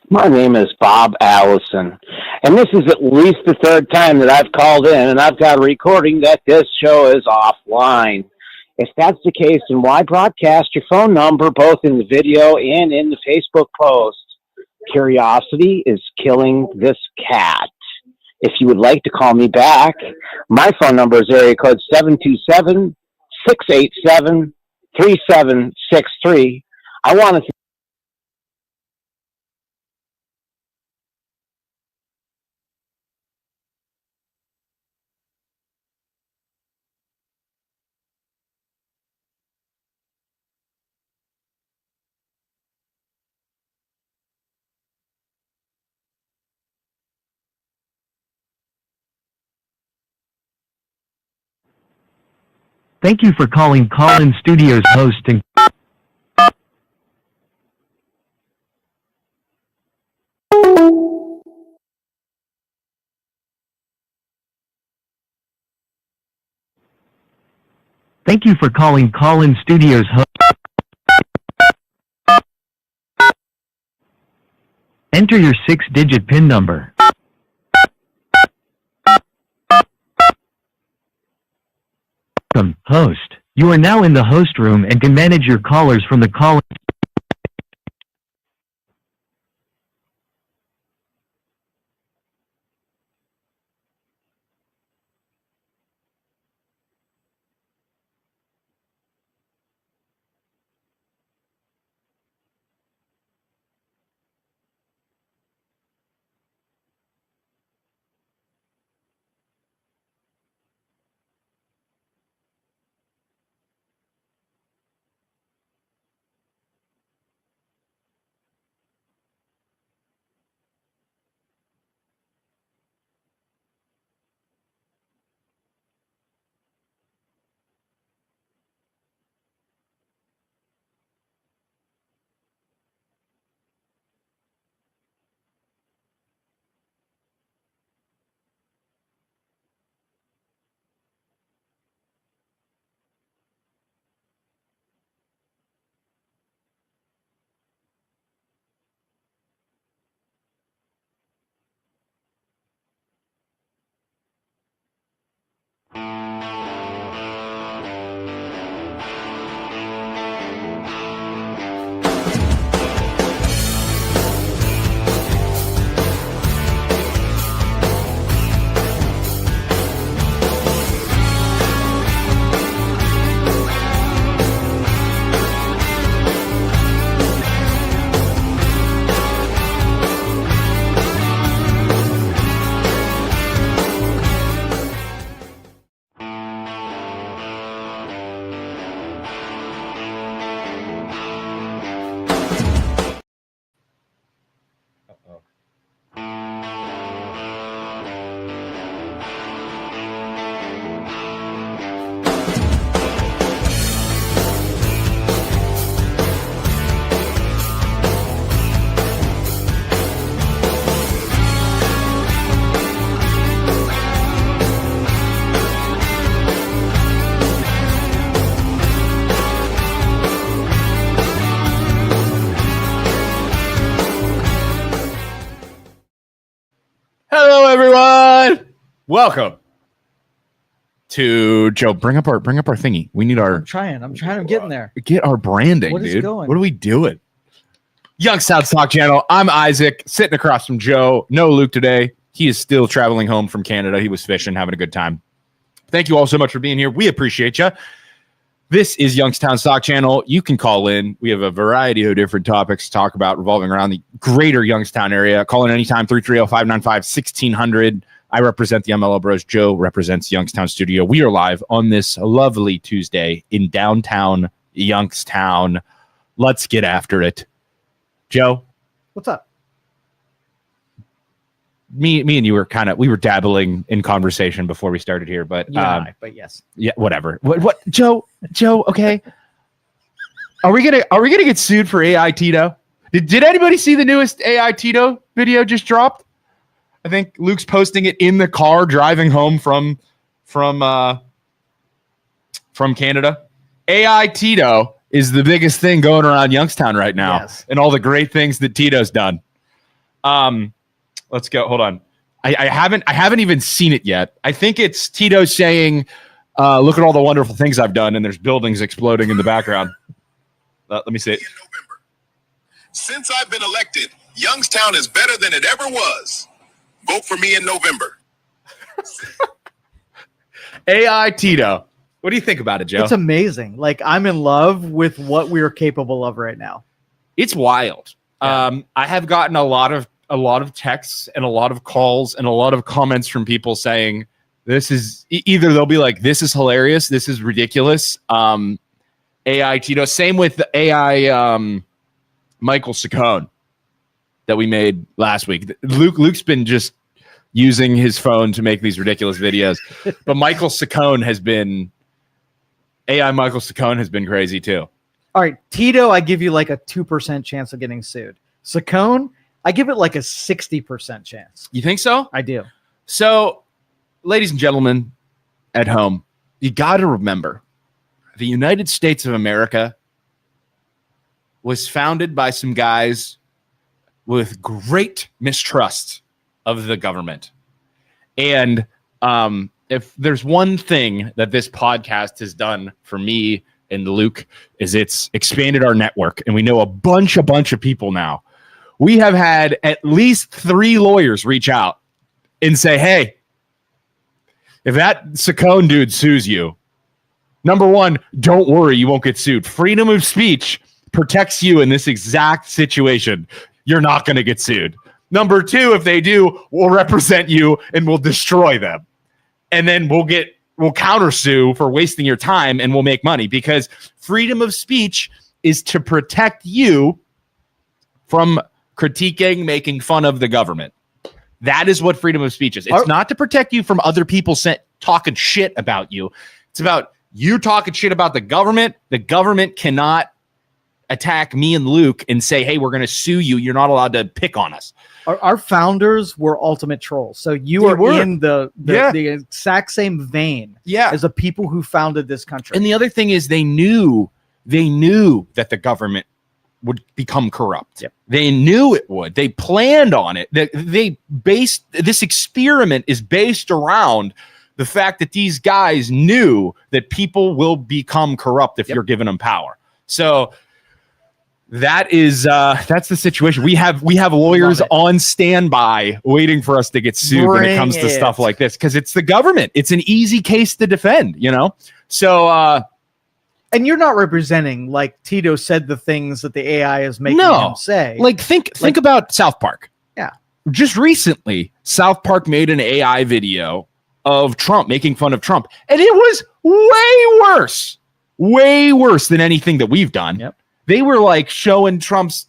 My name is Bob Allison, and this is at least the third time that I've called in, and I've got a recording that this show is offline. If that's the case, then why broadcast your phone number both in the video and in the Facebook post? Curiosity is killing this cat. If you would like to call me back, my phone number is area code 727-687-3763. I want to Thank you for calling Call-In Studios hosting. Thank you for calling Call-In Studios host. Enter your 6-digit PIN number. Host. You are now in the host room and can manage your callers from the call. Welcome to Joe. Bring up our thingy. We need our. I'm trying. I'm getting there. Get our branding, what is dude. Going? What are we doing? Youngstown Stock Channel. I'm Isaac, sitting across from Joe. No Luke today. He is still traveling home from Canada. He was fishing, having a good time. Thank you all so much for being here. We appreciate you. This is Youngstown Stock Channel. You can call in. We have a variety of different topics to talk about revolving around the greater Youngstown area. Call in anytime, 330-595-1600. I represent the MLO Bros. Joe represents Youngstown Studio. We are live on this lovely Tuesday in downtown Youngstown. Let's get after it. Joe? What's up? Me and you were we were dabbling in conversation before we started here, but but yes. Yeah, whatever. What Joe, okay. Are we gonna get sued for AI Tito? Did anybody see the newest AI Tito video just dropped? I think Luke's posting it in the car driving home from Canada. AI Tito is the biggest thing going around Youngstown right now, Yes. and all the great things that Tito's done. Let's go. Hold on. I haven't even seen it yet. I think it's Tito saying, look at all the wonderful things I've done, and there's buildings exploding in the background. Let me see it. Since I've been elected, Youngstown is better than it ever was. Vote for me in November. AI Tito. What do you think about it, Joe? It's amazing. Like, I'm in love with what we are capable of right now. It's wild. Yeah. I have gotten a lot of texts and a lot of calls and a lot of comments from people saying this is either they'll be like, this is hilarious, this is ridiculous. AI Tito. Same with the AI Michael Saccone that we made last week. Luke's been just using his phone to make these ridiculous videos, but Michael Saccone has been crazy too. All right, Tito, I give you like a 2% chance of getting sued. Saccone, I give it like a 60% chance. You think so? I do. So, ladies and gentlemen at home, you got to remember the United States of America was founded by some guys with great mistrust of the government. And if there's one thing that this podcast has done for me and Luke, is it's expanded our network, and we know a bunch of people now. We have had at least 3 lawyers reach out and say, hey, if that Saccone dude sues you, number one, don't worry, you won't get sued. Freedom of speech protects you in this exact situation. You're not going to get sued. Number 2, if they do, we'll represent you and we'll destroy them. And then we'll countersue for wasting your time, and we'll make money, because freedom of speech is to protect you from critiquing, making fun of the government. That is what freedom of speech is. It's not to protect you from other people talking shit about you. It's about you talking shit about the government. The government cannot attack me and Luke and say, hey, we're going to sue you. You're not allowed to pick on us. Our founders were ultimate trolls. So you are in the exact same vein as the people who founded this country. And the other thing is they knew that the government would become corrupt. Yep. They knew it would. They planned on it. They based this experiment is based around the fact that these guys knew that people will become corrupt if you're giving them power. So that's the situation. We have lawyers on standby waiting for us to get sued when it comes to stuff like this, because it's the government. It's an easy case to defend, So and you're not representing, like Tito said, the things that the AI is making him say. Like think about South Park. Yeah. Just recently, South Park made an AI video of Trump, making fun of Trump, and it was way worse than anything that we've done. Yep. They were like showing Trump's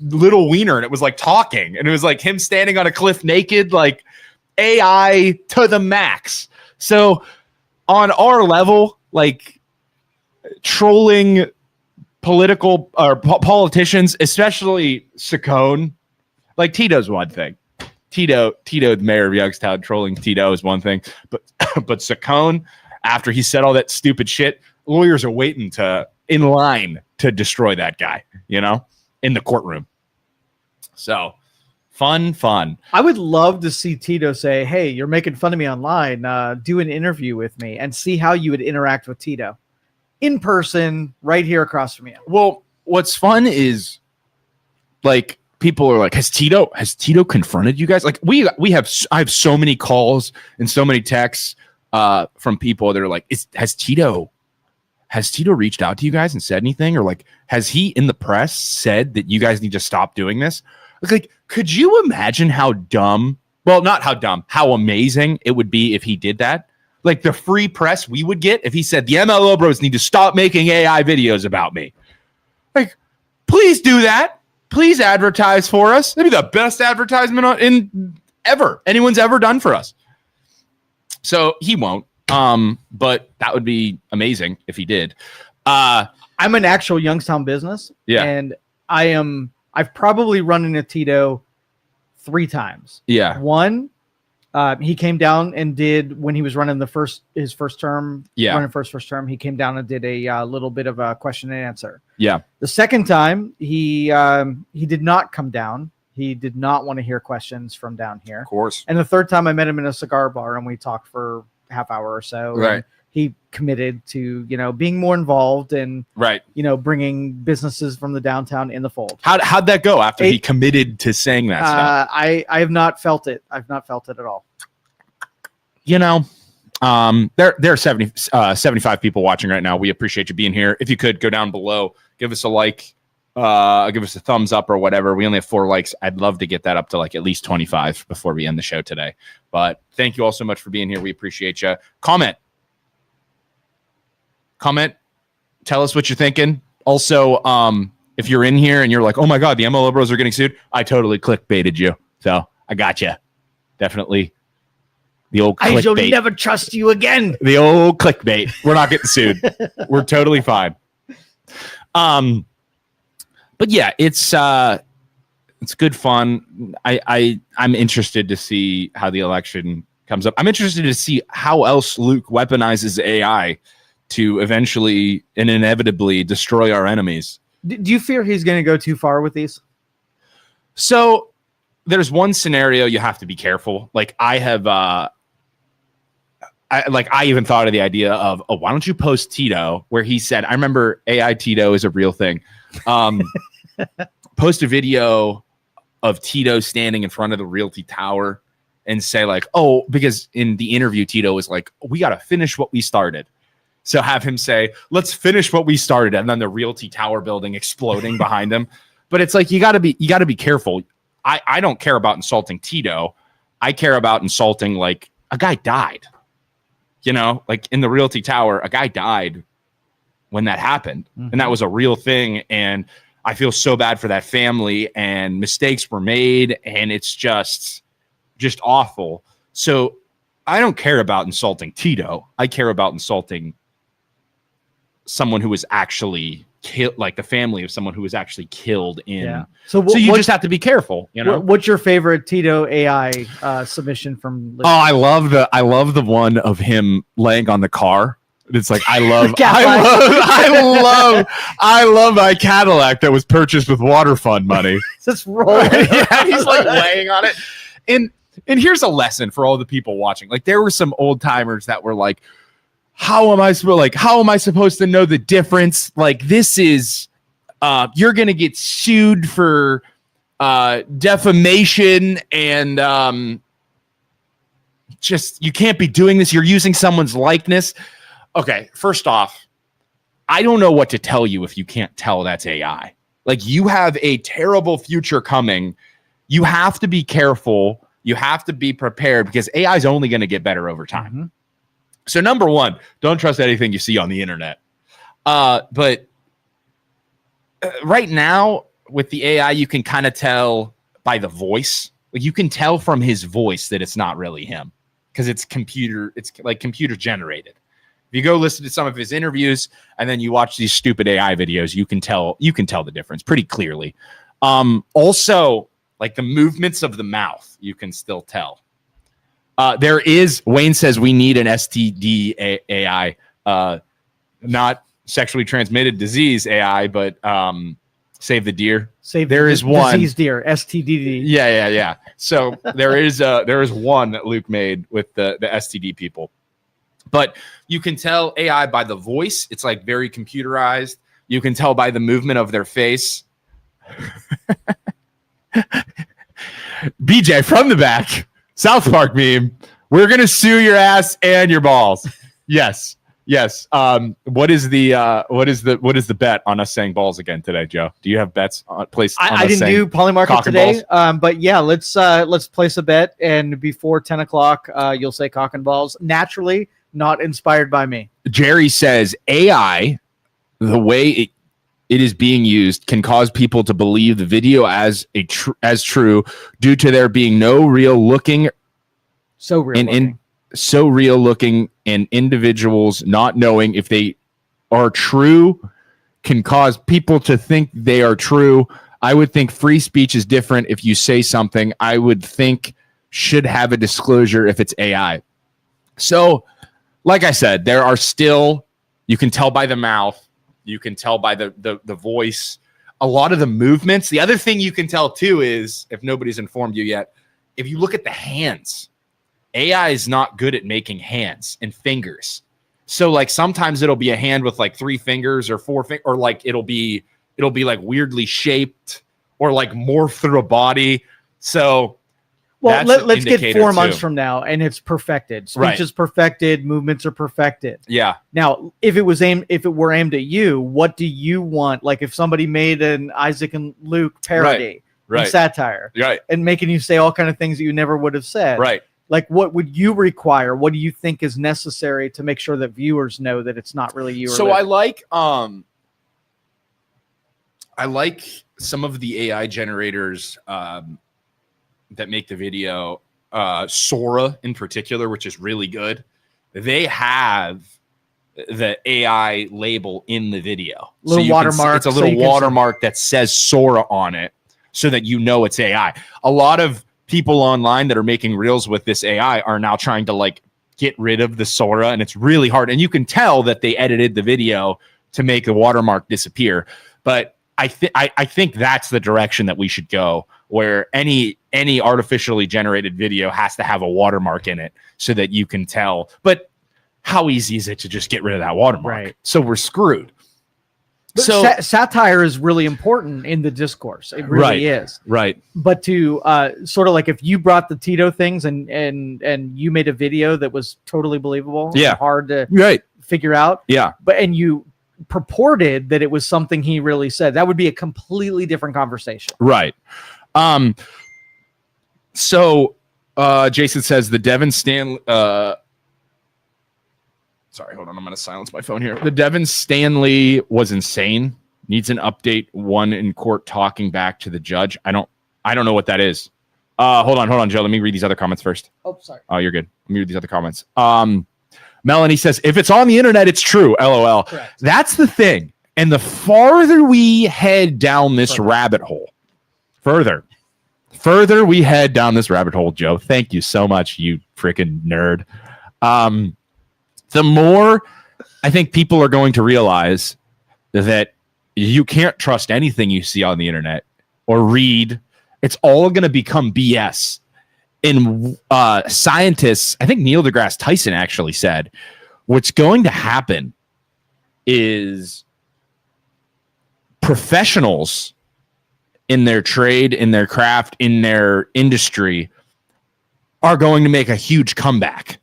little wiener, and it was like talking, and it was like him standing on a cliff naked, like AI to the max. So on our level, like trolling political or politicians, especially Saccone, like Tito's one thing. Tito, the mayor of Youngstown, trolling Tito is one thing, but Saccone, after he said all that stupid shit, lawyers are waiting in line to destroy that guy, in the courtroom. So fun. I would love to see Tito say, hey, you're making fun of me online. Do an interview with me and see how you would interact with Tito in person right here across from you. Well, what's fun is like people are like, has Tito confronted you guys? Like I have so many calls and so many texts from people that are like, has Tito reached out to you guys and said anything? Or like, has he in the press said that you guys need to stop doing this? Like, could you imagine how amazing it would be if he did that? Like the free press we would get if he said the MLO Bros need to stop making AI videos about me. Like, please do that. Please advertise for us. That'd be the best advertisement anyone's ever done for us. So he won't. But that would be amazing if he did. I'm an actual Youngstown business. Yeah. And I've probably run into Tito 3 times. Yeah. One, He came down and did, when he was running his first term. Yeah. Running first term, he came down and did a little bit of a question and answer. Yeah. The second time, he did not come down. He did not want to hear questions from down here. Of course. And the third time, I met him in a cigar bar, and we talked for half hour or so. Right. He committed to, being more involved and, Right. Bringing businesses from the downtown in the fold. How'd that go after he committed to saying that stuff? I have not felt it. I've not felt it at all. There are 75 people watching right now. We appreciate you being here. If you could go down below, give us a like, give us a thumbs up or whatever. We only have 4 likes. I'd love to get that up to like at least 25 before we end the show today. But thank you all so much for being here. We appreciate you. Comment. Tell us what you're thinking. Also, if you're in here and you're like, oh my God, the MLO Bros are getting sued, I totally clickbaited you. So I got you. Definitely. The old clickbait. I shall never trust you again. The old clickbait. We're not getting sued. We're totally fine. But yeah, it's good fun. I'm interested to see how the election comes up. I'm interested to see how else Luke weaponizes AI to eventually and inevitably destroy our enemies. Do you fear he's going to go too far with these? So there's one scenario you have to be careful. Like I have, I even thought of the idea of, why don't you post Tito, where he said, I remember AI Tito is a real thing. Post a video of Tito standing in front of the Realty Tower and say like, because in the interview, Tito was like, we got to finish what we started. So have him say, let's finish what we started. And then the Realty Tower building exploding behind him. But it's like, you gotta be careful. I don't care about insulting Tito. I care about insulting, like, a guy died, like in the Realty Tower, a guy died when that happened. Mm-hmm. And that was a real thing. And I feel so bad for that family, and mistakes were made, and it's just awful. So I don't care about insulting Tito. I care about insulting someone who was actually killed, like the family of someone who was actually killed in. Yeah. So you just have to be careful. What's your favorite Tito AI submission from? Oh, I love the one of him laying on the car. It's like, I love my Cadillac that was purchased with water fund money. Just rolling. Yeah, he's like laying on it. And here's a lesson for all the people watching. Like, there were some old timers that were like, how am I supposed to know the difference? Like, this is, you're going to get sued for defamation, and you can't be doing this. You're using someone's likeness. Okay, first off, I don't know what to tell you if you can't tell that's AI. Like, you have a terrible future coming. You have to be careful. You have to be prepared, because AI is only going to get better over time. Mm-hmm. So number one, don't trust anything you see on the internet. But right now with the AI, you can kind of tell by the voice. Like, you can tell from his voice that it's not really him, because it's computer generated. If you go listen to some of his interviews and then you watch these stupid AI videos, you can tell the difference pretty clearly. Also, like the movements of the mouth, you can still tell. Wayne says we need an STD AI, not sexually transmitted disease AI, but save the deer. There is one disease deer, STDD. Yeah. So there is one that Luke made with the STD people. But you can tell AI by the voice. It's like very computerized. You can tell by the movement of their face. BJ from the back, South Park meme. We're gonna sue your ass and your balls. Yes. What is the bet on us saying balls again today, Joe? Do you have bets placed? I didn't do Polymarket today, but yeah, let's place a bet, and before 10 o'clock, you'll say cock and balls. Naturally, not inspired by me. Jerry says AI, the way it is being used, can cause people to believe the video as true due to there being no real looking. So real looking, and individuals not knowing if they are true can cause people to think they are true. I would think free speech is different. If you say something, I would think should have a disclosure if it's AI. So, like I said, there are still, you can tell by the mouth, you can tell by the voice, a lot of the movements. The other thing you can tell too is, if nobody's informed you yet, if you look at the hands, AI is not good at making hands and fingers. So like sometimes it'll be a hand with like 3 fingers or 4 fingers, or like it'll be like weirdly shaped or like morph through a body. So well, let's get 4 months from now and it's perfected. Speech is perfected, movements are perfected. Yeah. Now, if it were aimed at you, what do you want? Like if somebody made an Isaac and Luke parody, and satire, and making you say all kind of things that you never would have said. Right. Like what would you require? What do you think is necessary to make sure that viewers know that it's not really you? So I like some of the AI generators that make the video, Sora in particular, which is really good. They have the AI label in the video. Little watermark. It's a little watermark that says Sora on it so that you know it's AI. A lot of people online that are making reels with this AI are now trying to like get rid of the Sora, and it's really hard. And you can tell that they edited the video to make the watermark disappear. But I think that's the direction that we should go, where any artificially generated video has to have a watermark in it so that you can tell. But how easy is it to just get rid of that watermark? Right. So we're screwed. But so satire is really important in the discourse. It really is. Right. But to sort of like if you brought the Tito things and you made a video that was totally believable, and hard to figure out. Yeah. And you purported that it was something he really said, that would be a completely different conversation. Right. So Jason says the Devin Stanley sorry, hold on, I'm going to silence my phone here. The Devin Stanley was insane. Needs an update. One in court talking back to the judge. I don't know what that is. Hold on, Joe. Let me read these other comments first. Oh, sorry. Oh, you're good. Let me read these other comments. Melanie says, if it's on the internet, it's true. LOL. Correct. That's the thing. And the farther we head down this rabbit hole, further we head down this rabbit hole, Joe. Thank you so much, you freaking nerd. The more I think people are going to realize that you can't trust anything you see on the internet or read. It's all going to become BS. And scientists, I think Neil deGrasse Tyson actually said, what's going to happen is professionals in their trade, in their craft, in their industry are going to make a huge comeback.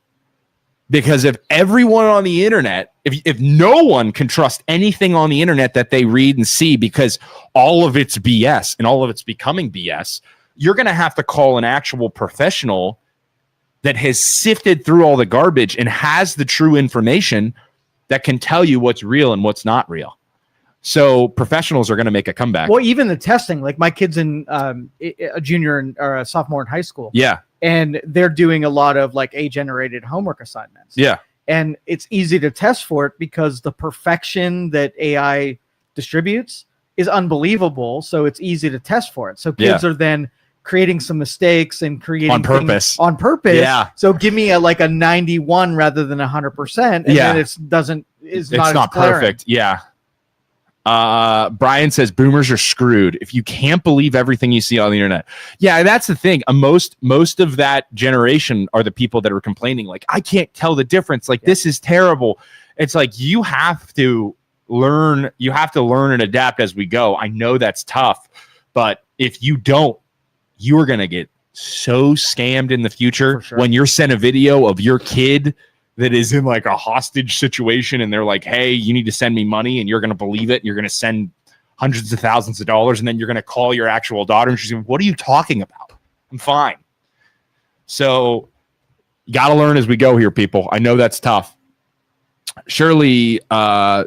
Because if everyone on the internet, if no one can trust anything on the internet that they read and see because all of it's BS and all of it's becoming BS, you're going to have to call an actual professional that has sifted through all the garbage and has the true information that can tell you what's real and what's not real. So professionals are going to make a comeback. Well, even the testing, like my kid's in a junior or a sophomore in high school. Yeah. And they're doing a lot of like generated homework assignments. Yeah. And it's easy to test for it because the perfection that AI distributes is unbelievable. So it's easy to test for it. So kids are then creating some mistakes and creating on purpose. On purpose. Yeah. So give me a 91 rather than 100%. And then it's not perfect. Yeah. Brian says boomers are screwed if you can't believe everything you see on the internet. Yeah, that's the thing. Most of that generation are the people that are complaining, like, I can't tell the difference. Like, this is terrible. It's like you have to learn and adapt as we go. I know that's tough, but if you don't, you are gonna get so scammed in the future. When you're sent a video of your kid that is in like a hostage situation and they're like, hey, you need to send me money, and you're going to believe it. You're going to send hundreds of thousands of dollars, and then you're going to call your actual daughter and she's going, what are you talking about? I'm fine. So you got to learn as we go here, people. I know that's tough. Surely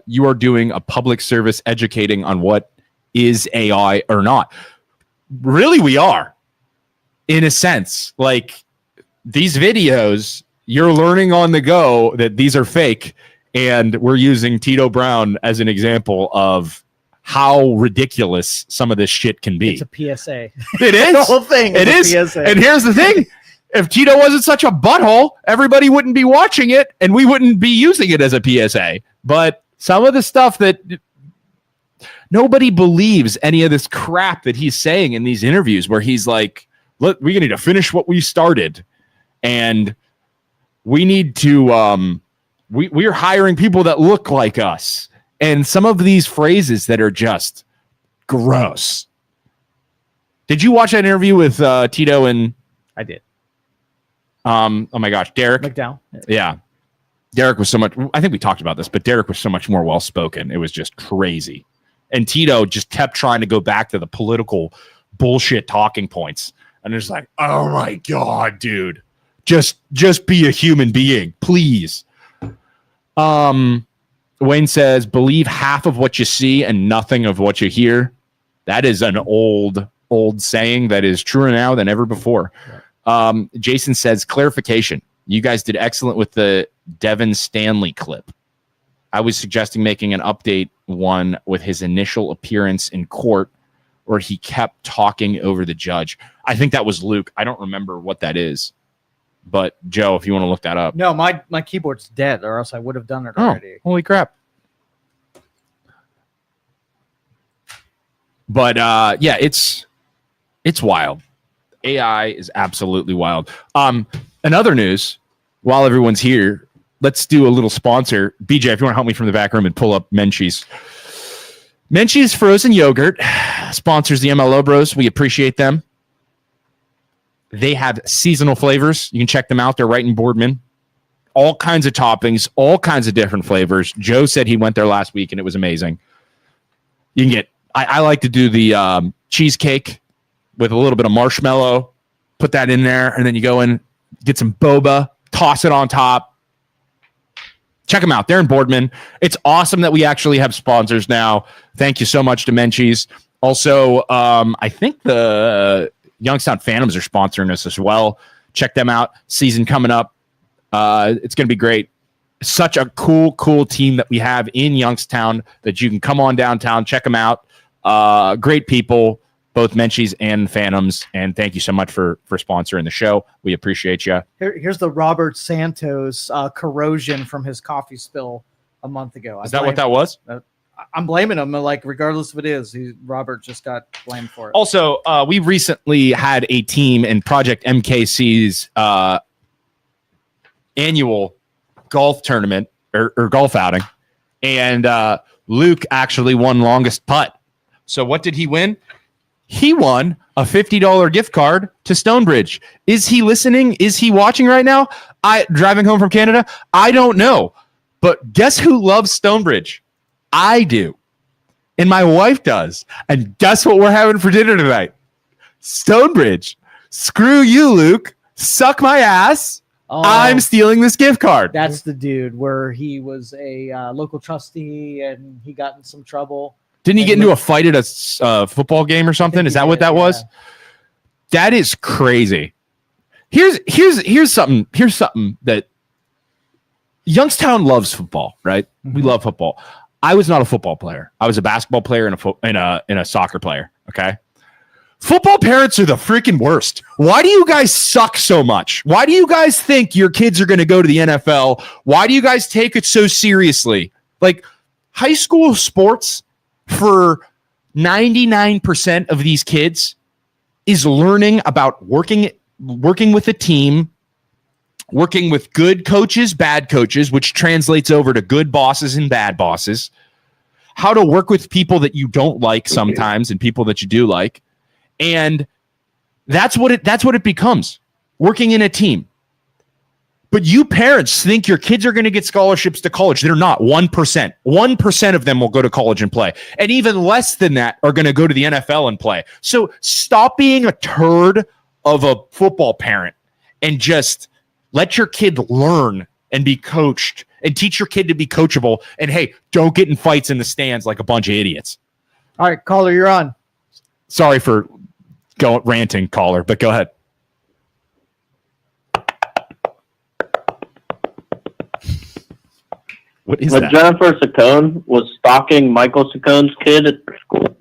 you are doing a public service educating on what is AI or not. Really, we are, in a sense. Like, these videos, you're learning on the go that these are fake, and we're using Tito Brown as an example of how ridiculous some of this shit can be. It's a PSA. It is. The whole thing. It is. PSA. And here's the thing. If Tito wasn't such a butthole, everybody wouldn't be watching it and we wouldn't be using it as a PSA. But some of the stuff that nobody believes any of this crap that he's saying in these interviews where he's like, look, we need to finish what we started. And we need to, we're hiring people that look like us. And some of these phrases that are just gross. Did you watch that interview with Tito and... I did. Oh my gosh, Derek McDowell. Yeah. Derek was so much, I think we talked about this, but Derek was so much more well-spoken. It was just crazy. And Tito just kept trying to go back to the political bullshit talking points. And it's like, oh my God, dude, just be a human being, please. Wayne says, believe half of what you see and nothing of what you hear. That is an old saying that is truer now than ever before. Yeah. Jason says, clarification. You guys did excellent with the Devin Stanley clip. I was suggesting making an update one with his initial appearance in court where he kept talking over the judge. I think that was Luke. I don't remember what that is. But Joe, if you want to look that up. No, my keyboard's dead or else I would have done it already. Holy crap. But yeah, it's wild. AI is absolutely wild. In other news, while everyone's here, let's do a little sponsor. BJ, if you want to help me from the back room and pull up Menchie's. Menchie's Frozen Yogurt sponsors the MLO Bros. We appreciate them. They have seasonal flavors. You can check them out. They're right in Boardman. All kinds of toppings, all kinds of different flavors. Joe said he went there last week and it was amazing. You can get, I like to do the cheesecake with a little bit of marshmallow, put that in there, and then you go in, get some boba, toss it on top. Check them out. They're in Boardman. It's awesome that we actually have sponsors now. Thank you so much to Menchie's. Also, I think the Youngstown Phantoms are sponsoring us as well. Check them out. Season coming up. It's going to be great. Such a cool team that we have in Youngstown that you can come on downtown, check them out. Great people, both Menchie's and Phantoms. And thank you so much for sponsoring the show. We appreciate you. Here's the Robert Santos corrosion from his coffee spill a month ago. Is that what that was? I'm blaming him. Like, regardless of it is, Robert just got blamed for it. Also, we recently had a team in Project MKC's annual golf tournament or golf outing, and Luke actually won longest putt. So what did he win? He won a $50 gift card to Stonebridge. Is he listening? Is he watching right now? Driving home from Canada? I don't know. But guess who loves Stonebridge? I do. And my wife does. And guess what we're having for dinner tonight? Stonebridge. Screw you, Luke. Suck my ass. Oh, I'm stealing this gift card. That's the dude where he was a local trustee and he got in some trouble. Didn't he get into a fight at a football game or something? Is that what that was? That is crazy. Here's something that Youngstown loves football, right? Mm-hmm. We love football. I was not a football player. I was a basketball player and a soccer player. Okay. Football parents are the freaking worst. Why do you guys suck so much? Why do you guys think your kids are going to go to the NFL? Why do you guys take it so seriously? Like, high school sports for 99% of these kids is learning about working with a team, working with good coaches, bad coaches, which translates over to good bosses and bad bosses, how to work with people that you don't like sometimes and people that you do like. And that's what it becomes, working in a team. But you parents think your kids are going to get scholarships to college. They're not. 1%. 1% of them will go to college and play. And even less than that are going to go to the NFL and play. So stop being a turd of a football parent and just let your kid learn and be coached and teach your kid to be coachable. And hey, don't get in fights in the stands like a bunch of idiots. All right, caller, you're on. Sorry for ranting, caller, but go ahead. What is that? Jennifer Saccone was stalking Michael Saccone's kid at school.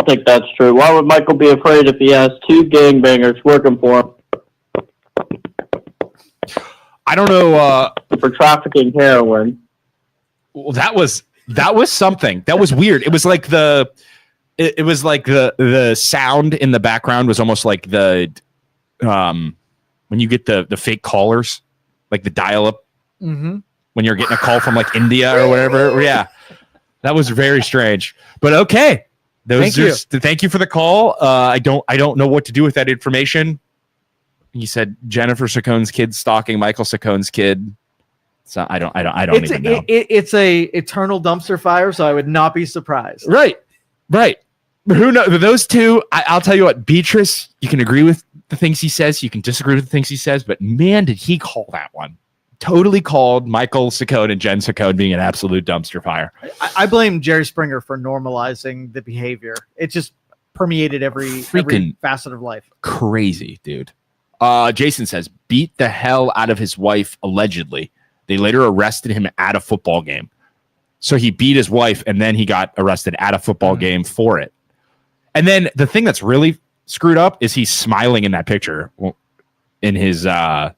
don't think that's true. Why would Michael be afraid if he has 2 gangbangers working for him? I don't know. For trafficking heroin. Well, that was something. That was weird. It was like the sound in the background was almost like the when you get the fake callers, like the dial-up when you're getting a call from like India or whatever. Yeah, that was very strange. But okay, thank you for the call. I don't know what to do with that information. He said Jennifer Saccone's kid stalking Michael Saccone's kid. So I don't even know. It's a eternal dumpster fire, so I would not be surprised. Right. But who knows? Those two, I'll tell you what, Beatrice, you can agree with the things he says, you can disagree with the things he says, but man, did he call that one. Totally called Michael Saccone and Jen Saccone being an absolute dumpster fire. I blame Jerry Springer for normalizing the behavior. It just permeated every facet of life. Crazy, dude. Jason says, beat the hell out of his wife, allegedly. They later arrested him at a football game. So he beat his wife, and then he got arrested at a football game for it. And then the thing that's really screwed up is he's smiling in that picture, in his the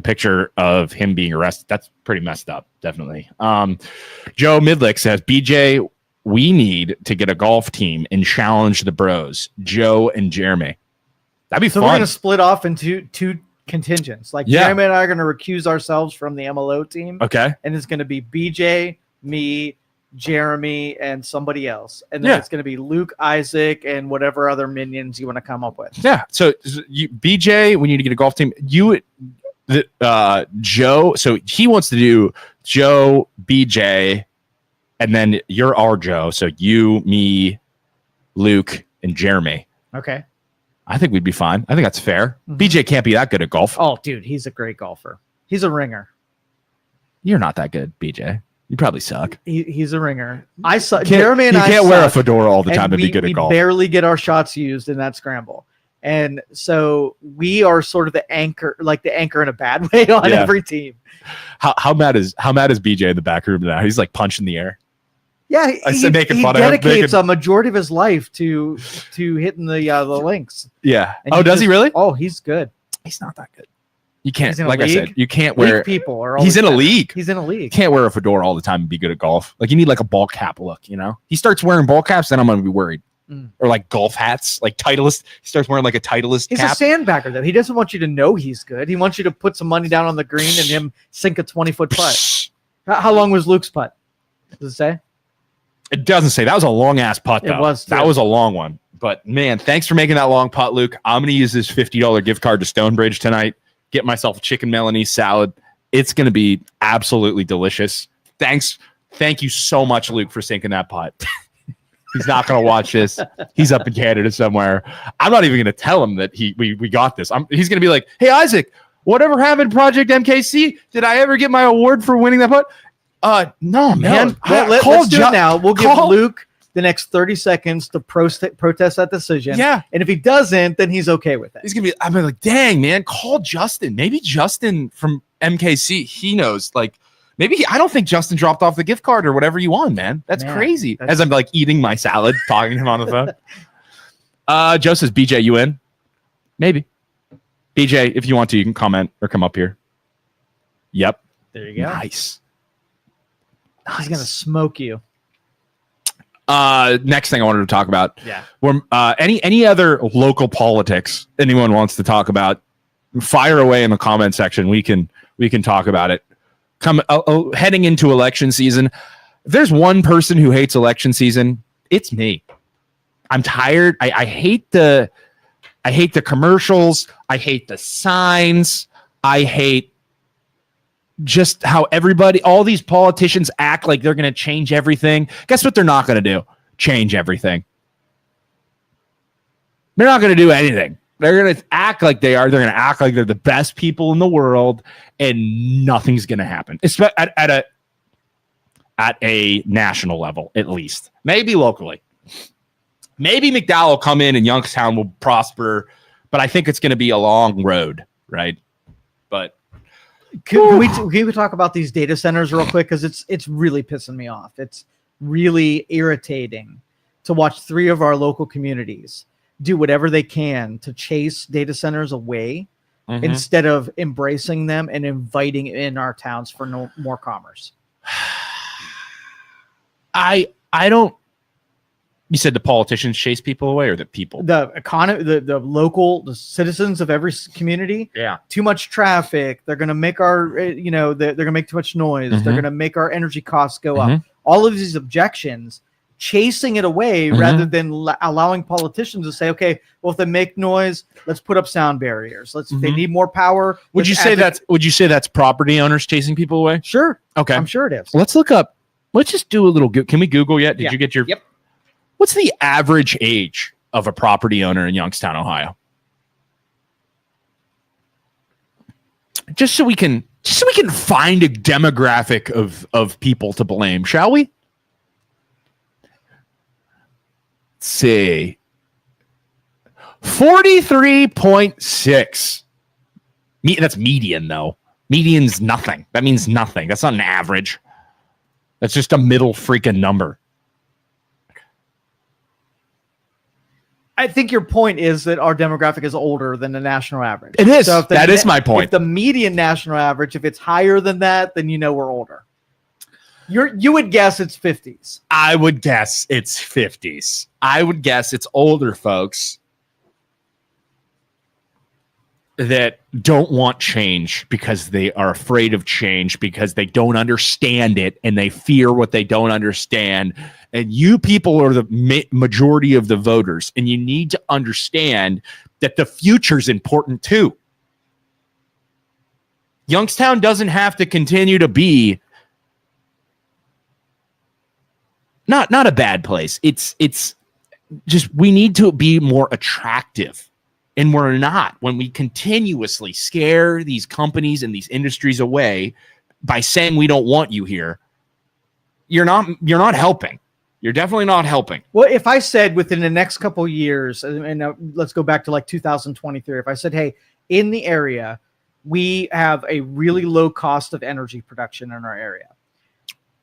picture of him being arrested. That's pretty messed up, definitely. Joe Midlick says, BJ, we need to get a golf team and challenge the bros, Joe and Jeremy. That'd be fun. So we're going to split off into two contingents. Like Jeremy and I are going to recuse ourselves from the MLO team. Okay. And it's going to be BJ, me, Jeremy, and somebody else. And then it's going to be Luke, Isaac, and whatever other minions you want to come up with. Yeah. So BJ, we need to get a golf team. Joe. So he wants to do Joe, BJ, and then you're our Joe. So you, me, Luke, and Jeremy. Okay. I think we'd be fine. I think that's fair. BJ can't be that good at golf. Oh, dude, he's a great golfer. He's a ringer. You're not that good, BJ. You probably suck. He's a ringer. I suck. Jeremy and I can't wear a fedora all the time to be good at golf. We barely get our shots used in that scramble. And so we are sort of the anchor, like the anchor in a bad way on every team. How mad is BJ in the back room now? He's like punching the air. Yeah, he dedicates a majority of his life to hitting the links. Yeah. And does he really? Oh, he's good. He's not that good. You can't, like I said, you can't wear. League people are. He's in a league. He's in a league. Can't wear a fedora all the time and be good at golf. Like you need like a ball cap look. You know, he starts wearing ball caps, then I'm gonna be worried. Or like golf hats, like Titleist. He starts wearing like a Titleist cap. He's a sandbagger, though. He doesn't want you to know he's good. He wants you to put some money down on the green and him sink a 20-foot putt. How long was Luke's putt? Does it say? It doesn't say. That was a long ass putt, though. It was. That was a long one. But man, thanks for making that long putt, Luke. I'm going to use this $50 gift card to Stonebridge tonight. Get myself a chicken Melanie salad. It's going to be absolutely delicious. Thanks. Thank you so much, Luke, for sinking that putt. He's not going to watch this. He's up in Canada somewhere. I'm not even going to tell him that we got this. He's going to be like, hey, Isaac, whatever happened to Project MKC? Did I ever get my award for winning that putt? No, man. Let's do it now. We'll give Luke the next 30 seconds to protest that decision. Yeah. And if he doesn't, then he's okay with it. He's going to be, I'm like, dang, man, call Justin. Maybe Justin from MKC, he knows. Like, maybe I don't think Justin dropped off the gift card or whatever you won, man. That's crazy. As I'm like eating my salad, talking to him on the phone. Joe says, BJ, you in? Maybe. BJ, if you want to, you can comment or come up here. Yep. There you go. Nice. He's going to smoke you. Next thing I wanted to talk about. Yeah. Any other local politics anyone wants to talk about, fire away in the comment section. We can talk about it. Heading into election season. If there's one person who hates election season, it's me. I'm tired. I hate the commercials. I hate the signs. I hate just how all these politicians act like they're going to change everything. Guess what they're not going to do? Change everything. They're not going to do anything. They're going to act like they are. They're going to act like they're the best people in the world, and nothing's going to happen. At a national level, at least. Maybe locally. Maybe McDowell will come in and Youngstown will prosper, but I think it's going to be a long road, right? But can we talk about these data centers real quick? Because it's really pissing me off. It's really irritating to watch 3 of our local communities do whatever they can to chase data centers away instead of embracing them and inviting in our towns for more commerce. I don't. You said the politicians chase people away, or the people? The economy, the local, citizens of every community. Yeah. Too much traffic. They're going to make our, they're going to make too much noise. They're going to make our energy costs go up. All of these objections, chasing it away rather than allowing politicians to say, okay, well, if they make noise, let's put up sound barriers. If they need more power. Would you say that's property owners chasing people away? Sure. Okay. I'm sure it is. Let's look up. Let's just do a little. Can we Google yet? Did you get your? Yep. What's the average age of a property owner in Youngstown, Ohio? Just so we can find a demographic of people to blame, shall we? Let's see. 43.6. That's median, though. Median's nothing. That means nothing. That's not an average. That's just a middle freaking number. I think your point is that our demographic is older than the national average. It is. So that is my point. If the median national average, if it's higher than that, then we're older. You would guess it's 50s. I would guess it's 50s. I would guess it's older folks that don't want change because they are afraid of change, because they don't understand it and they fear what they don't understand. And you people are the majority of the voters, and you need to understand that the future is important too. Youngstown doesn't have to continue to be not a bad place. It's just, we need to be more attractive. And we're not, when we continuously scare these companies and these industries away by saying we don't want you here. You're not helping. You're definitely not helping. Well, if I said within the next couple of years, and let's go back to like 2023, if I said, hey, in the area, we have a really low cost of energy production in our area,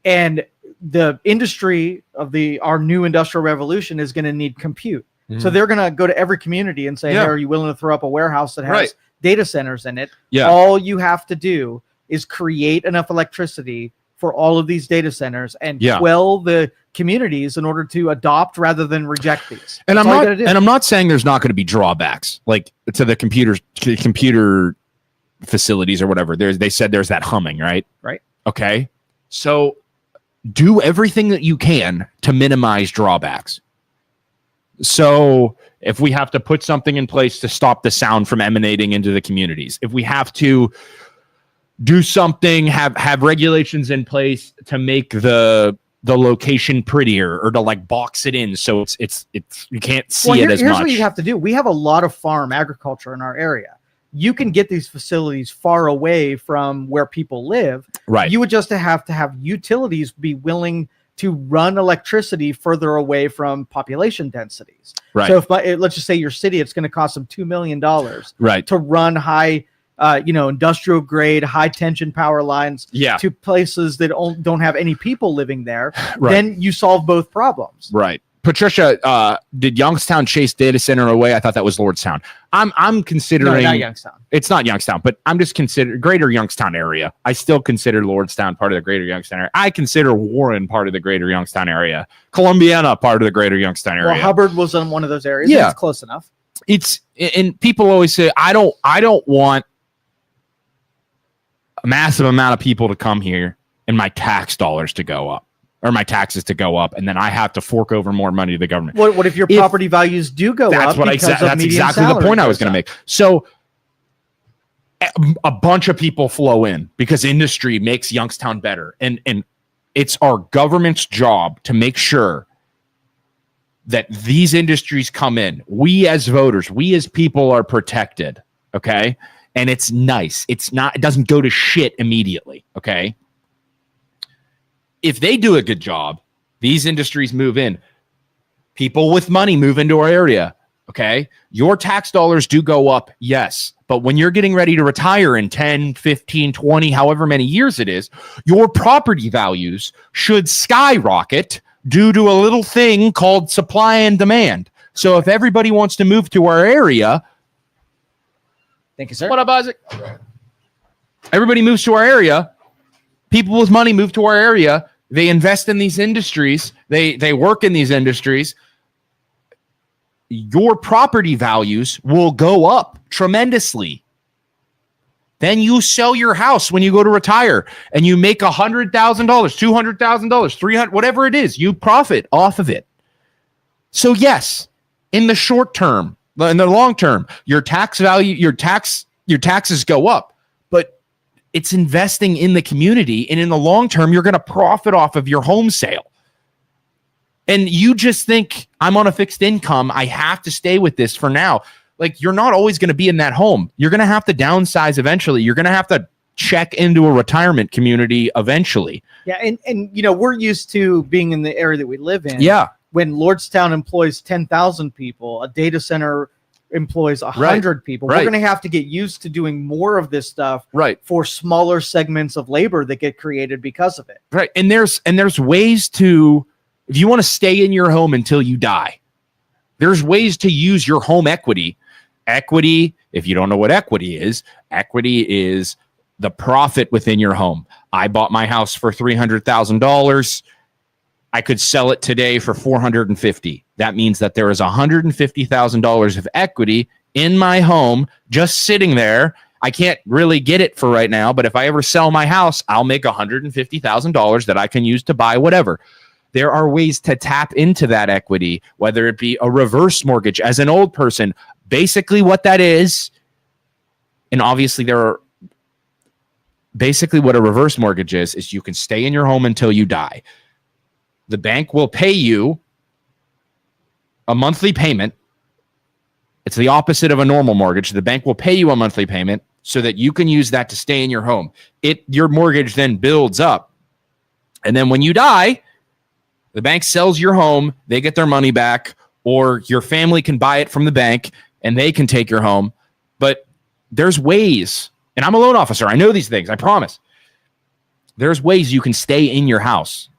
and the industry of our new industrial revolution is going to need compute. So they're going to go to every community and say, hey, are you willing to throw up a warehouse that has data centers in it? Yeah. All you have to do is create enough electricity for all of these data centers and quell the communities in order to adopt rather than reject these. And I'm not saying there's not going to be drawbacks like to the computer facilities or whatever. They said there's that humming, right? Right. Okay. So do everything that you can to minimize drawbacks. So if we have to put something in place to stop the sound from emanating into the communities, if we have to do something, have regulations in place to make the location prettier, or to like box it in so it's you can't see it as much. Here's what you have to do. We have a lot of farm agriculture in our area. You can get these facilities far away from where people live. Right. You would just have to have utilities be willing to run electricity further away from population densities. Right. So if let's just say your city, it's going to cost them $2 million to run high, industrial grade, high tension power lines to places that don't have any people living there. Right. Then you solve both problems. Right. Patricia, did Youngstown chase data center away? I thought that was Lordstown. I'm considering. No, not Youngstown. It's not Youngstown, but I'm just considering greater Youngstown area. I still consider Lordstown part of the greater Youngstown area. I consider Warren part of the greater Youngstown area. Columbiana part of the greater Youngstown area. Well, Hubbard was in one of those areas. Yeah, it's close enough. And people always say, I don't want a massive amount of people to come here and my tax dollars to go up. Or my taxes to go up, and then I have to fork over more money to the government. What if your property values do go up? That's exactly the point I was going to make. So a bunch of people flow in because industry makes Youngstown better, and it's our government's job to make sure that these industries come in. We as voters, we as people are protected. Okay, and it's nice. It doesn't go to shit immediately. Okay. If they do a good job, these industries move in. People with money move into our area, okay? Your tax dollars do go up, yes. But when you're getting ready to retire in 10, 15, 20, however many years it is, your property values should skyrocket due to a little thing called supply and demand. So if everybody wants to move to our area, thank you, sir. What up, Isaac? Everybody moves to our area. People with money move to our area. They invest in these industries. They work in these industries. Your property values will go up tremendously. Then you sell your house when you go to retire and you make $100,000, $200,000, $300,000, whatever it is, you profit off of it. So yes, in the short term, in the long term, your tax value, your taxes go up, but it's investing in the community. And in the long term, you're going to profit off of your home sale. And you just think, I'm on a fixed income, I have to stay with this for now. Like, you're not always going to be in that home. You're going to have to downsize eventually. You're going to have to check into a retirement community eventually. Yeah, and you know, we're used to being in the area that we live in. Yeah. When Lordstown employs 10,000 people, a data center employs 100 people. We're going to have to get used to doing more of this stuff for smaller segments of labor that get created because of it. Right. And there's ways to, if you want to stay in your home until you die, there's ways to use your home equity. Equity, if you don't know what equity is the profit within your home. I bought my house for $300,000. I could sell it today for $450,000. That means that there is $150,000 of equity in my home just sitting there. I can't really get it for right now, but if I ever sell my house, I'll make $150,000 that I can use to buy whatever. There are ways to tap into that equity, whether it be a reverse mortgage. As an old person, basically what that is, and obviously basically what a reverse mortgage is you can stay in your home until you die. The bank will pay you a monthly payment. It's the opposite of a normal mortgage. The bank will pay you a monthly payment so that you can use that to stay in your home. Your mortgage then builds up. And then when you die, the bank sells your home, they get their money back, or your family can buy it from the bank and they can take your home. But there's ways, and I'm a loan officer. I know these things, I promise. There's ways you can stay in your house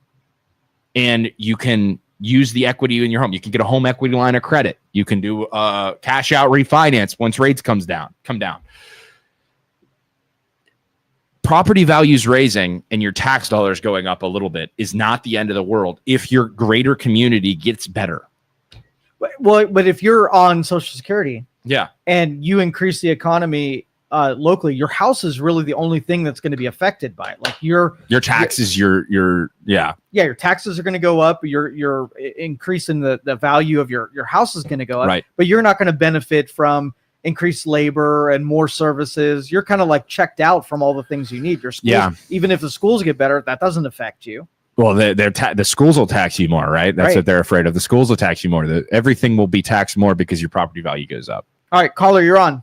and you can use the equity in your home. You can get a home equity line of credit. You can do cash out refinance once rates come down. Property values raising and your tax dollars going up a little bit is not the end of the world if your greater community gets better. Well, but if you're on Social Security, yeah, and you increase the economy locally, your house is really the only thing that's going to be affected by it. Like your taxes, your taxes are going to go up. You're increasing the value of your house is going to go up, right? But you're not going to benefit from increased labor and more services. You're kind of like checked out from all the things you need. Your schools, even if the schools get better, that doesn't affect you. Well, the schools will tax you more, right? That's what they're afraid of. The schools will tax you more. Everything will be taxed more because your property value goes up. All right, caller, you're on.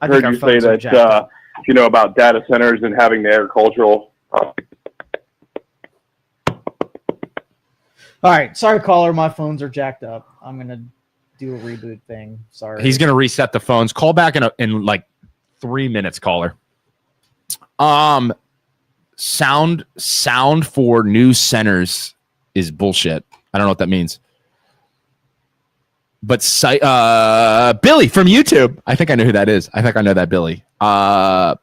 I heard you say that, about data centers and having the agricultural. All right. Sorry, caller. My phones are jacked up. I'm going to do a reboot thing. Sorry. He's going to reset the phones. Call back in like 3 minutes, caller. Sound for news centers is bullshit. I don't know what that means. But Billy from YouTube. I think I know who that is. I think I know that Billy. But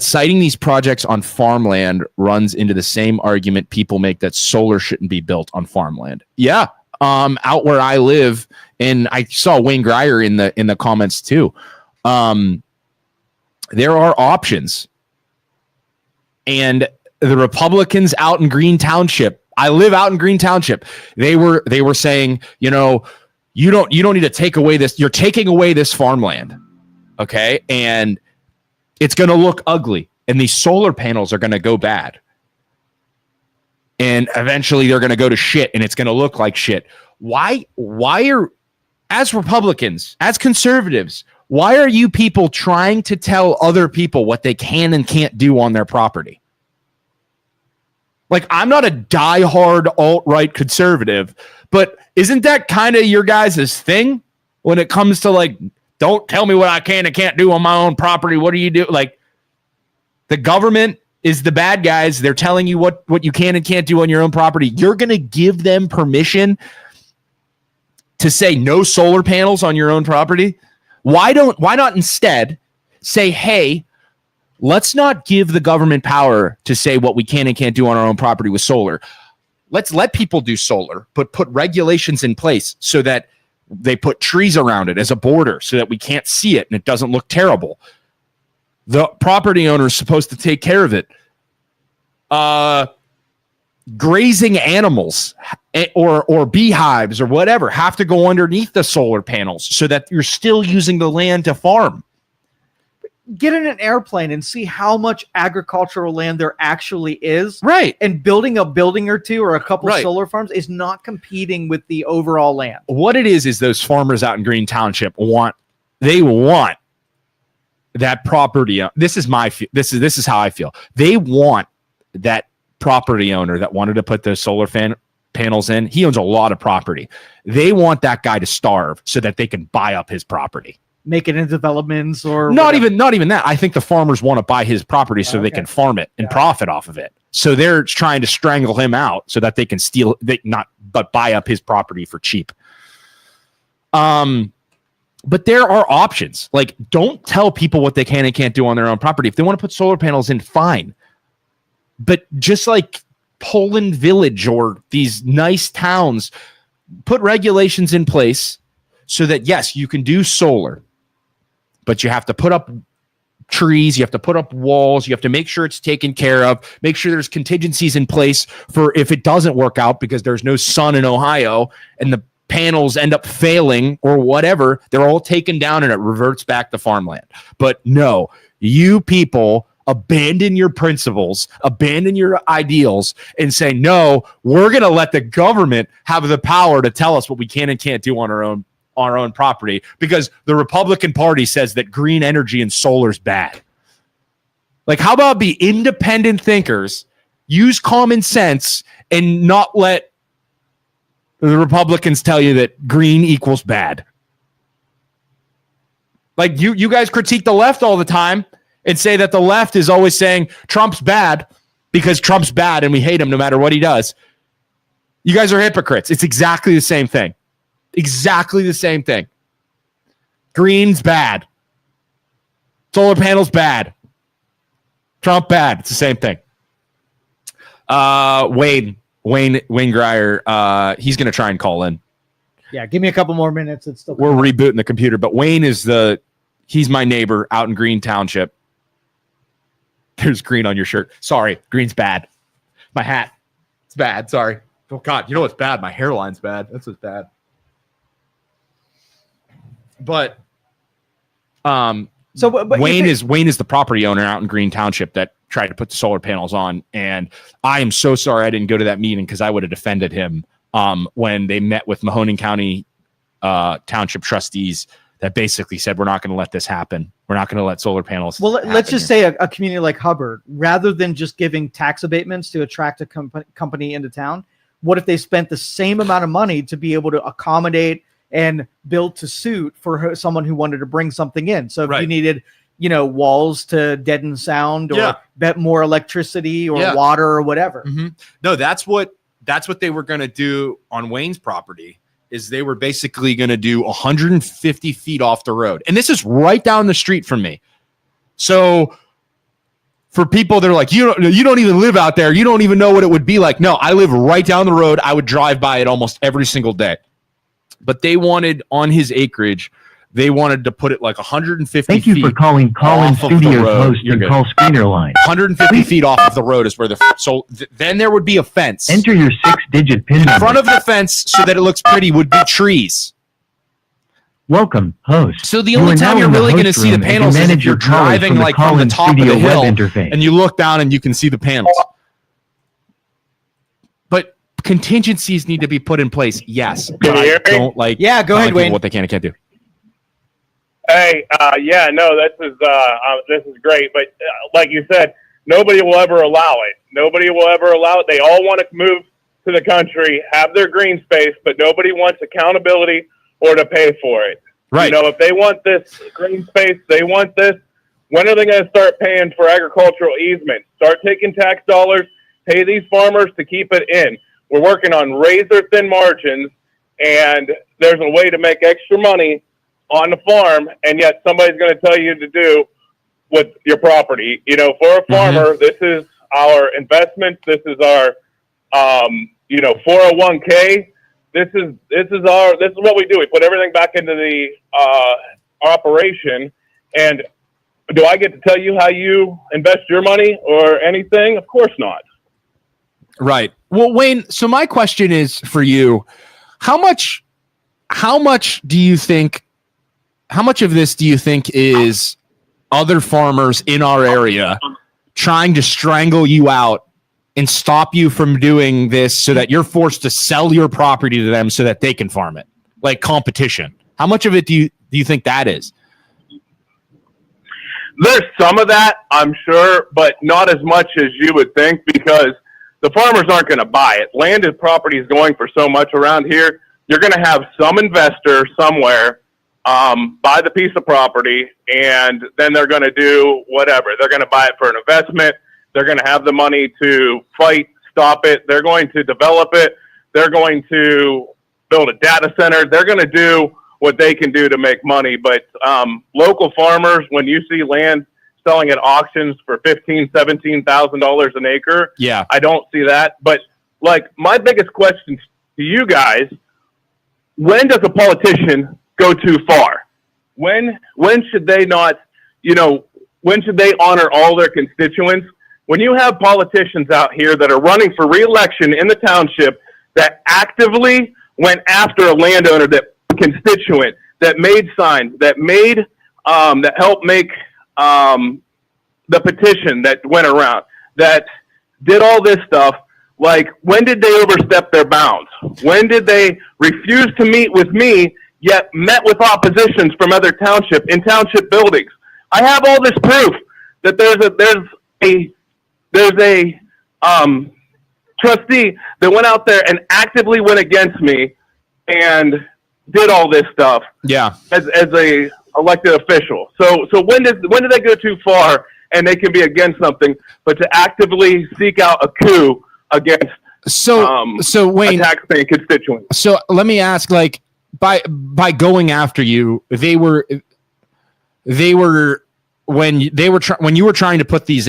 citing these projects on farmland runs into the same argument people make that solar shouldn't be built on farmland. Yeah. Out where I live, and I saw Wayne Greyer in the comments too. There are options. And the Republicans out in Green Township, I live out in Green Township. They were saying, you don't need to take away this. You're taking away this farmland. Okay. And it's going to look ugly. And these solar panels are going to go bad. And eventually they're going to go to shit and it's going to look like shit. Why are, as Republicans, as conservatives, why are you people trying to tell other people what they can and can't do on their property? Like, I'm not a diehard alt-right conservative, but isn't that kind of your guys' thing when it comes to, like, don't tell me what I can and can't do on my own property? What do you do? Like, the government is the bad guys. They're telling you what you can and can't do on your own property. You're going to give them permission to say no solar panels on your own property? Why not instead say, hey, let's not give the government power to say what we can and can't do on our own property with solar. Let's let people do solar, but put regulations in place so that they put trees around it as a border so that we can't see it and it doesn't look terrible. The property owner is supposed to take care of it. Grazing animals or beehives or whatever have to go underneath the solar panels so that you're still using the land to farm. Get in an airplane and see how much agricultural land there actually is. Right. And building a building or two or a couple right. solar farms is not competing with the overall land. What it is those farmers out in Green Township want that property. This is how I feel. They want that property owner that wanted to put those solar panels in. He owns a lot of property. They want that guy to starve so that they can buy up his property. Make it into developments or not even that. I think the farmers want to buy his property so they can farm it and profit off of it. So they're trying to strangle him out so that they can buy up his property for cheap. But there are options. Like, don't tell people what they can and can't do on their own property. If they want to put solar panels in, fine. But just like Poland Village or these nice towns, put regulations in place so that, yes, you can do solar, but you have to put up trees, you have to put up walls, you have to make sure it's taken care of, make sure there's contingencies in place for if it doesn't work out because there's no sun in Ohio and the panels end up failing or whatever, they're all taken down and it reverts back to farmland. But no, you people abandon your principles, abandon your ideals, and say, no, we're going to let the government have the power to tell us what we can and can't do on our own property because the Republican Party says that green energy and solar is bad. Like, how about be independent thinkers, use common sense, and not let the Republicans tell you that green equals bad? Like, you guys critique the left all the time and say that the left is always saying Trump's bad because Trump's bad and we hate him no matter what he does. You guys are hypocrites. It's exactly the same thing. Exactly the same thing. Green's bad. Solar panels bad. Trump bad. It's the same thing. Wayne Greyer, he's going to try and call in. Yeah, give me a couple more minutes. It's still We're rebooting the computer, but Wayne he's my neighbor out in Green Township. There's green on your shirt. Sorry, green's bad. My hat, it's bad. Sorry. Oh God, you know what's bad? My hairline's bad. That's what's bad. But Wayne is the property owner out in Green Township that tried to put the solar panels on, and I am so sorry I didn't go to that meeting because I would have defended him when they met with Mahoning County Township trustees that basically said, we're not going to let this happen. We're not going to let solar panels. Well, let's just say a community like Hubbard, rather than just giving tax abatements to attract a company into town, what if they spent the same amount of money to be able to accommodate and build to suit for someone who wanted to bring something in? So if you needed, walls to deaden sound or bet more electricity or water or whatever. Mm-hmm. No, that's what they were going to do on Wayne's property. Is they were basically going to do 150 feet off the road. And this is right down the street from me. So for people that are like, you don't even live out there. You don't even know what it would be like. No, I live right down the road. I would drive by it almost every single day. But they wanted on his acreage, they wanted to put it like 150 Thank feet. You for calling Call-In Studio host and call screener line. 150 feet off of the road is where then there would be a fence. Enter your 6-digit PIN number. In front of the fence, so that it looks pretty, would be trees. Welcome, host. So the only time you're really going to see the panels is if you're driving like from the top of the hill and you look down and you can see the panels. But contingencies need to be put in place. Yes. Can you hear me? Don't like. Yeah, go ahead, Wayne. What they can and can't do. Hey, this is great, but like you said, nobody will ever allow it. Nobody will ever allow it. They all want to move to the country, have their green space, but nobody wants accountability or to pay for it. Right. If they want this green space, they want this, When are they going to start paying for agricultural easements? Start taking tax dollars, pay these farmers to keep it in. We're working on razor-thin margins, and there's a way to make extra money on the farm, and yet somebody's going to tell you to do with your property. You know, for a farmer, this is our investments. This is our, 401k. This is what we do. We put everything back into the operation. And do I get to tell you how you invest your money or anything? Of course not. Right. Well, Wayne, so my question is for you, how much do you think, how much of this do you think is other farmers in our area trying to strangle you out and stop you from doing this so that you're forced to sell your property to them so that they can farm it? Like competition. How much of it do you think that is? There's some of that, I'm sure, but not as much as you would think, because the farmers aren't going to buy it. Landed property is going for so much around here. You're going to have some investor somewhere buy the piece of property, and then they're going to do whatever. They're going to buy it for an investment. They're going to have the money to fight, stop it. They're going to develop it. They're going to build a data center. They're going to do what they can do to make money. But local farmers, when you see land selling at auctions for $15,000, $17,000 an acre, yeah, I don't see that. But like, my biggest question to you guys, when does a politician go too far? When should they not, when should they honor all their constituents? When you have politicians out here that are running for re-election in the township that actively went after a landowner, that constituent, that made signs, that made, that helped make the petition that went around, that did all this stuff, like, when did they overstep their bounds? When did they refuse to meet with me, yet met with oppositions from other township in township buildings? I have all this proof that there's a trustee that went out there and actively went against me and did all this stuff. Yeah, as a elected official. So when did they go too far and they can be against something, but to actively seek out a coup against so Wayne, a taxpaying constituent? So let me ask, like, by going after you, they were when you were trying to put these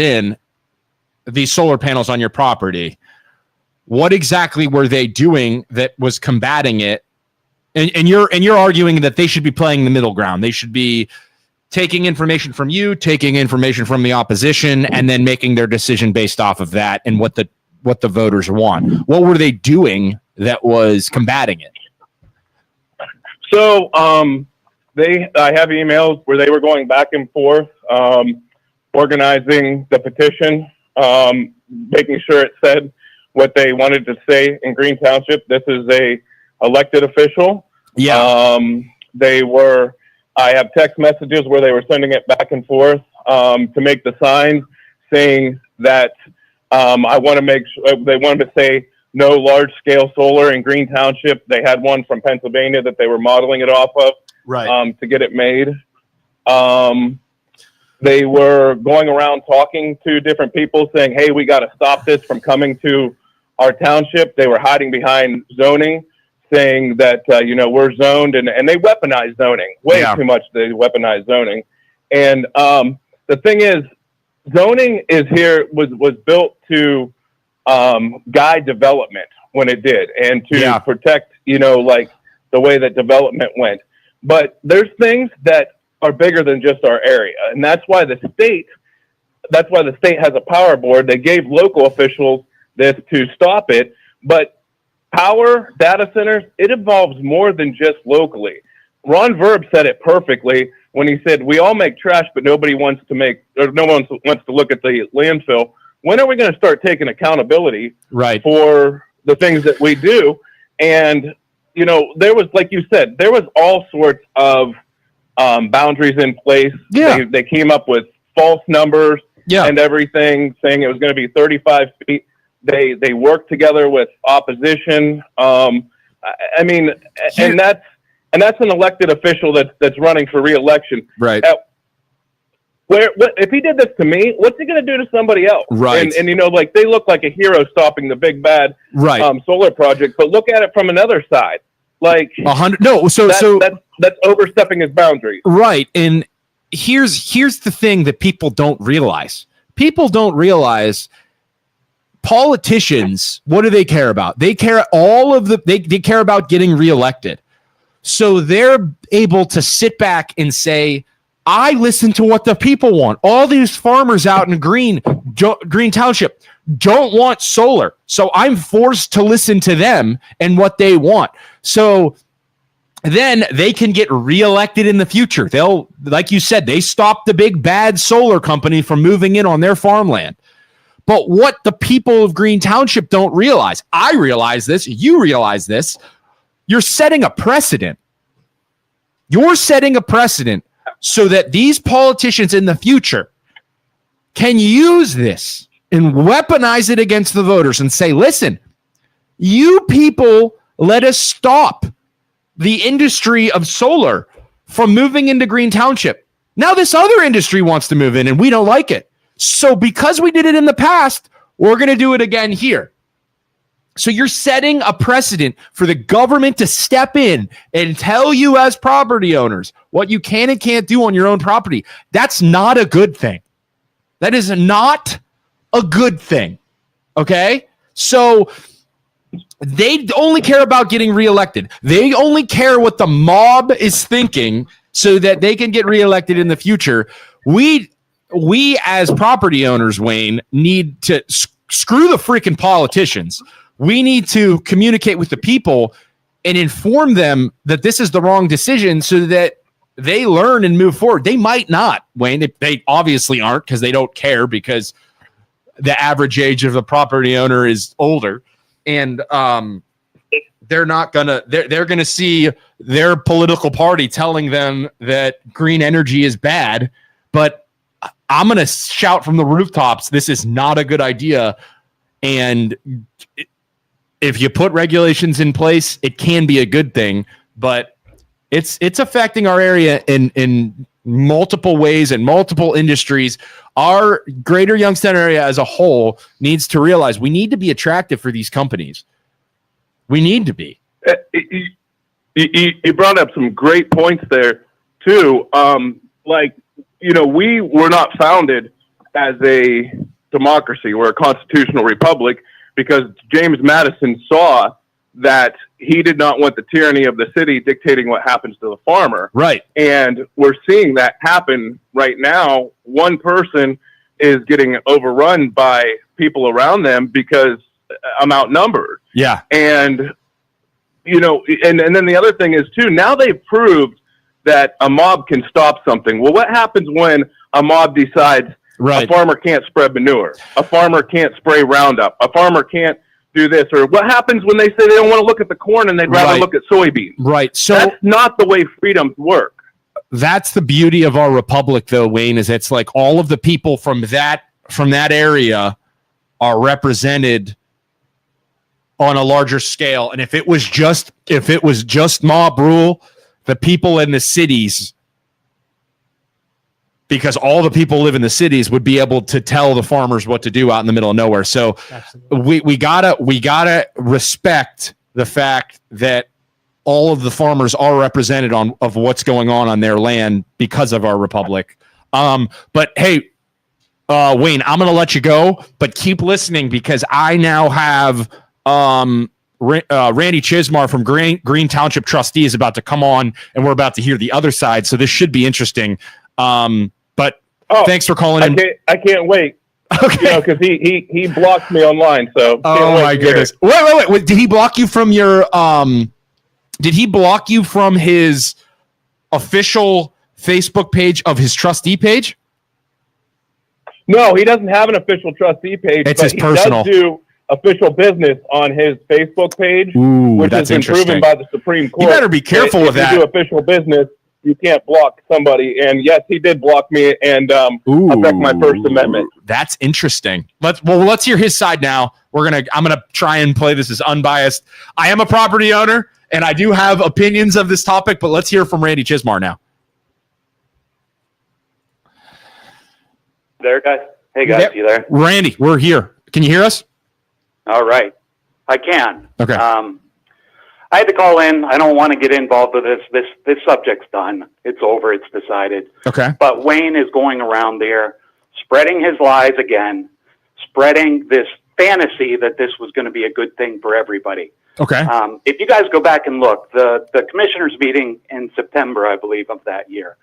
solar panels on your property, what exactly were they doing that was combating it? And you're arguing that they should be playing the middle ground. They should be taking information from you, taking information from the opposition, and then making their decision based off of that and what the voters want. What were they doing that was combating it? So I have emails where they were going back and forth, organizing the petition, making sure it said what they wanted to say in Green Township. This is a elected official. Yeah. I have text messages where they were sending it back and forth to make the signs saying that I want to make sure they wanted to say no large scale solar in Green Township. They had one from Pennsylvania that they were modeling it off of, right, to get it made. They were going around talking to different people saying, hey, we got to stop this from coming to our township. They were hiding behind zoning, saying that, we're zoned, and they weaponized zoning way too much. They weaponized zoning. And the thing is, zoning was built to guide development when it did, and to protect, like the way that development went. But there's things that are bigger than just our area. And that's why the state has a power board. They gave local officials this to stop it, but power data centers, it involves more than just locally. Ron Verb said it perfectly when he said, we all make trash, but no one wants to look at the landfill. When are we going to start taking accountability for the things that we do? And, there was, like you said, there was all sorts of boundaries in place. Yeah. They came up with false numbers and everything, saying it was going to be 35 feet. They worked together with opposition. And that's an elected official that's running for re-election. Right. if he did this to me, what's he going to do to somebody else? Right. And like they look like a hero stopping the big bad solar project, but look at it from another side. Like 100. No, that's overstepping his boundaries. Right. And here's the thing that people don't realize. People don't realize politicians, what do they care about? They care they care about getting reelected. So they're able to sit back and say, I listen to what the people want. All these farmers out in Green Township don't want solar. So I'm forced to listen to them and what they want. So then they can get reelected in the future. They'll, like you said, they stop the big bad solar company from moving in on their farmland. But what the people of Green Township don't realize, I realize this, you realize this, you're setting a precedent. You're setting a precedent so that these politicians in the future can use this and weaponize it against the voters and say, listen, you people let us stop the industry of solar from moving into Green Township. Now this other industry wants to move in and we don't like it. So because we did it in the past, we're going to do it again here. So you're setting a precedent for the government to step in and tell you as property owners what you can and can't do on your own property. That's not a good thing. That is not a good thing. Okay? So they only care about getting reelected. They only care what the mob is thinking so that they can get reelected in the future. We as property owners, Wayne, need to screw the freaking politicians. We need to communicate with the people and inform them that this is the wrong decision so that they learn and move forward. They might not, Wayne. They obviously aren't because they don't care because the average age of the property owner is older. And they're not gonna. They're gonna see their political party telling them that green energy is bad. But I'm gonna shout from the rooftops, this is not a good idea. And if you put regulations in place, it can be a good thing. But it's affecting our area in multiple ways and multiple industries. Our greater Youngstown area as a whole needs to realize we need to be attractive for these companies. We need to be. You brought up some great points there too. We were not founded as a democracy. We're a constitutional republic because James Madison saw that he did not want the tyranny of the city dictating what happens to the farmer. Right. And we're seeing that happen right now. One person is getting overrun by people around them because I'm outnumbered. Yeah. And, and then the other thing is too, now they've proved that a mob can stop something. Well, what happens when a mob decides a farmer can't spread manure, a farmer can't spray Roundup, a farmer can't do this, or what happens when they say they don't want to look at the corn and they'd rather look at soybeans? Right. So that's not the way freedoms work. That's the beauty of our republic, though, Wayne, is it's like all of the people from that area are represented on a larger scale. And if it was just mob rule, the people in the cities, because all the people live in the cities, would be able to tell the farmers what to do out in the middle of nowhere. So we gotta respect the fact that all of the farmers are represented of what's going on their land because of our republic. But hey, Wayne, I'm gonna let you go, but keep listening because I now have Randy Chismar from Green Township Trustee is about to come on, and we're about to hear the other side. So this should be interesting. But thanks for calling in. I can't wait. Okay. Because he blocked me online. So oh my goodness. Wait. Did he block you from your Did he block you from his official Facebook page of his trustee page? No, he doesn't have an official trustee page. It's his personal. He does do official business on his Facebook page, which has been proven by the Supreme Court. You better be careful with that. If you do official business, you can't block somebody. And yes, he did block me and affect my First Amendment. That's interesting. Let's hear his side now. I'm gonna try and play this as unbiased. I am a property owner and I do have opinions of this topic, but let's hear from Randy Chismar now. There, guys. Hey, guys, you there? Randy, we're here. Can you hear us? All right. I can. Okay. I had to call in. I don't want to get involved with this. This subject's done. It's over. It's decided. Okay. But Wayne is going around there, spreading his lies again, spreading this fantasy that this was going to be a good thing for everybody. Okay. If you guys go back and look, the commissioners meeting in September, I believe, of that year,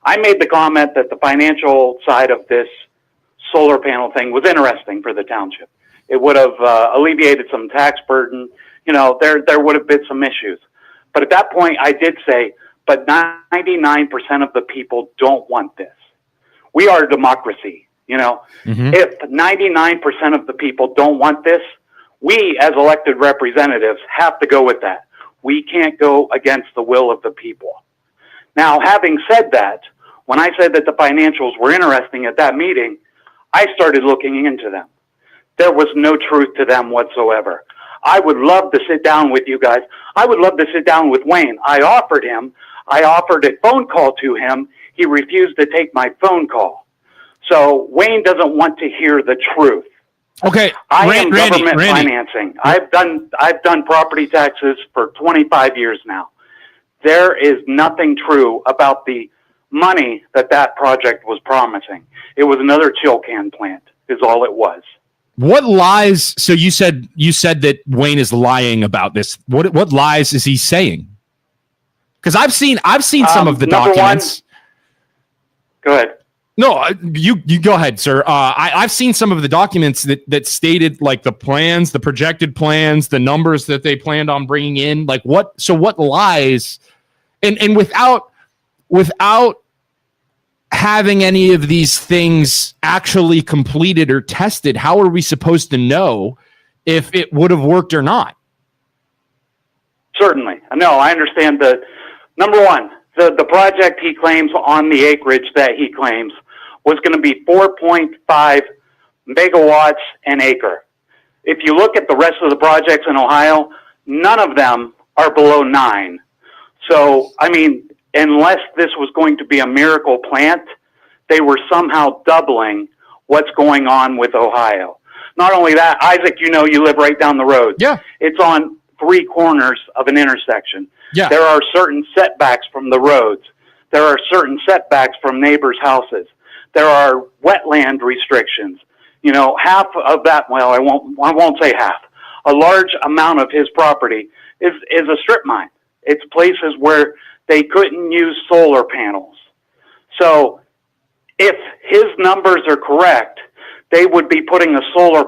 I made the comment that the financial side of this solar panel thing was interesting for the township. It would have alleviated some tax burden. You know, there would have been some issues. But at that point, I did say, but 99% of the people don't want this. We are a democracy, you know. Mm-hmm. If 99% of the people don't want this, we as elected representatives have to go with that. We can't go against the will of the people. Now, having said that, when I said that the financials were interesting at that meeting, I started looking into them. There was no truth to them whatsoever. I would love to sit down with you guys. I would love to sit down with Wayne. I offered a phone call to him. He refused to take my phone call. So Wayne doesn't want to hear the truth. Okay. I am government financing. I've done property taxes for 25 years now. There is nothing true about the money that project was promising. It was another chill can plant is all it was. What lies? So you said that Wayne is lying about this. What lies is he saying? Because I've seen some of the documents. Go ahead. No, you go ahead, sir. I've seen some of the documents that stated like the plans, the projected plans, the numbers that they planned on bringing in. Like what lies, and without having any of these things actually completed or tested, how are we supposed to know if it would have worked or not? Certainly. No, I understand number one, the project he claims on the acreage that he claims was going to be 4.5 megawatts an acre. If you look at the rest of the projects in Ohio, none of them are below 9. So, I mean, unless this was going to be a miracle plant, they were somehow doubling what's going on with Ohio. Not only that, Isaac, you know, you live right down the road. Yeah. It's on 3 corners of an intersection. Yeah. There are certain setbacks from the roads. There are certain setbacks from neighbors' houses. There are wetland restrictions. You know, half of that, well, I won't say half. A large amount of his property is a strip mine. It's places where they couldn't use solar panels. So if his numbers are correct, they would be putting a solar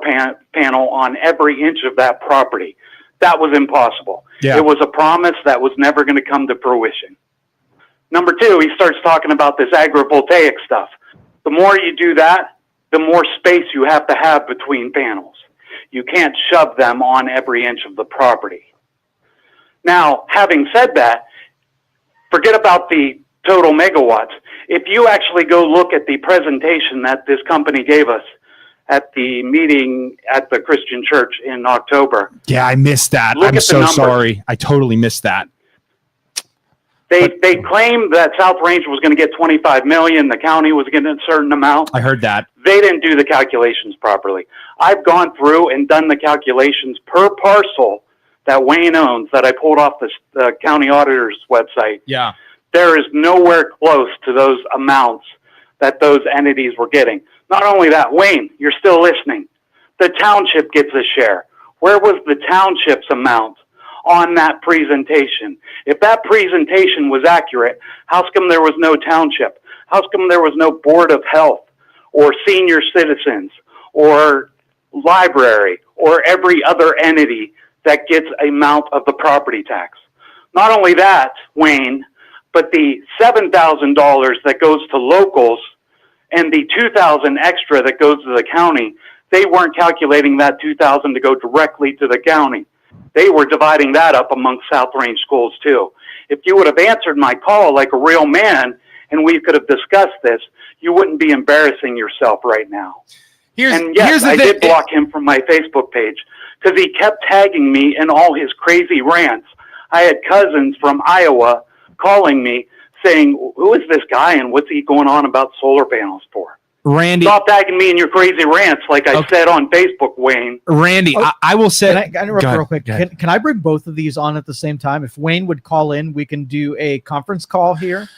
panel on every inch of that property. That was impossible. Yeah. It was a promise that was never going to come to fruition. Number 2, he starts talking about this agrivoltaic stuff. The more you do that, the more space you have to have between panels. You can't shove them on every inch of the property. Now, having said that, forget about the total megawatts. If you actually go look at the presentation that this company gave us at the meeting at the Christian church in October. Yeah, I missed that. I'm so sorry. I totally missed that. They claimed that South Range was going to get $25 million. The county was getting a certain amount. I heard that. They didn't do the calculations properly. I've gone through and done the calculations per parcel that Wayne owns that I pulled off the county auditor's website. Yeah. There is nowhere close to those amounts that those entities were getting. Not only that, Wayne, you're still listening. The township gets a share. Where was the township's amount on that presentation? If that presentation was accurate, how come there was no township? How come there was no board of health or senior citizens or library or every other entity that gets a amount of the property tax? Not only that, Wayne, but the $7,000 that goes to locals and the $2,000 extra that goes to the county, they weren't calculating that $2,000 to go directly to the county. They were dividing that up amongst South Range schools too. If you would have answered my call like a real man and we could have discussed this, you wouldn't be embarrassing yourself right now. I did block him from my Facebook page because he kept tagging me in all his crazy rants. I had cousins from Iowa calling me saying, who is this guy and what's he going on about solar panels for? Randy, stop tagging me in your crazy rants, like I said on Facebook, Wayne. Randy, I will say. Can I interrupt real quick? Can I bring both of these on at the same time? If Wayne would call in, we can do a conference call here.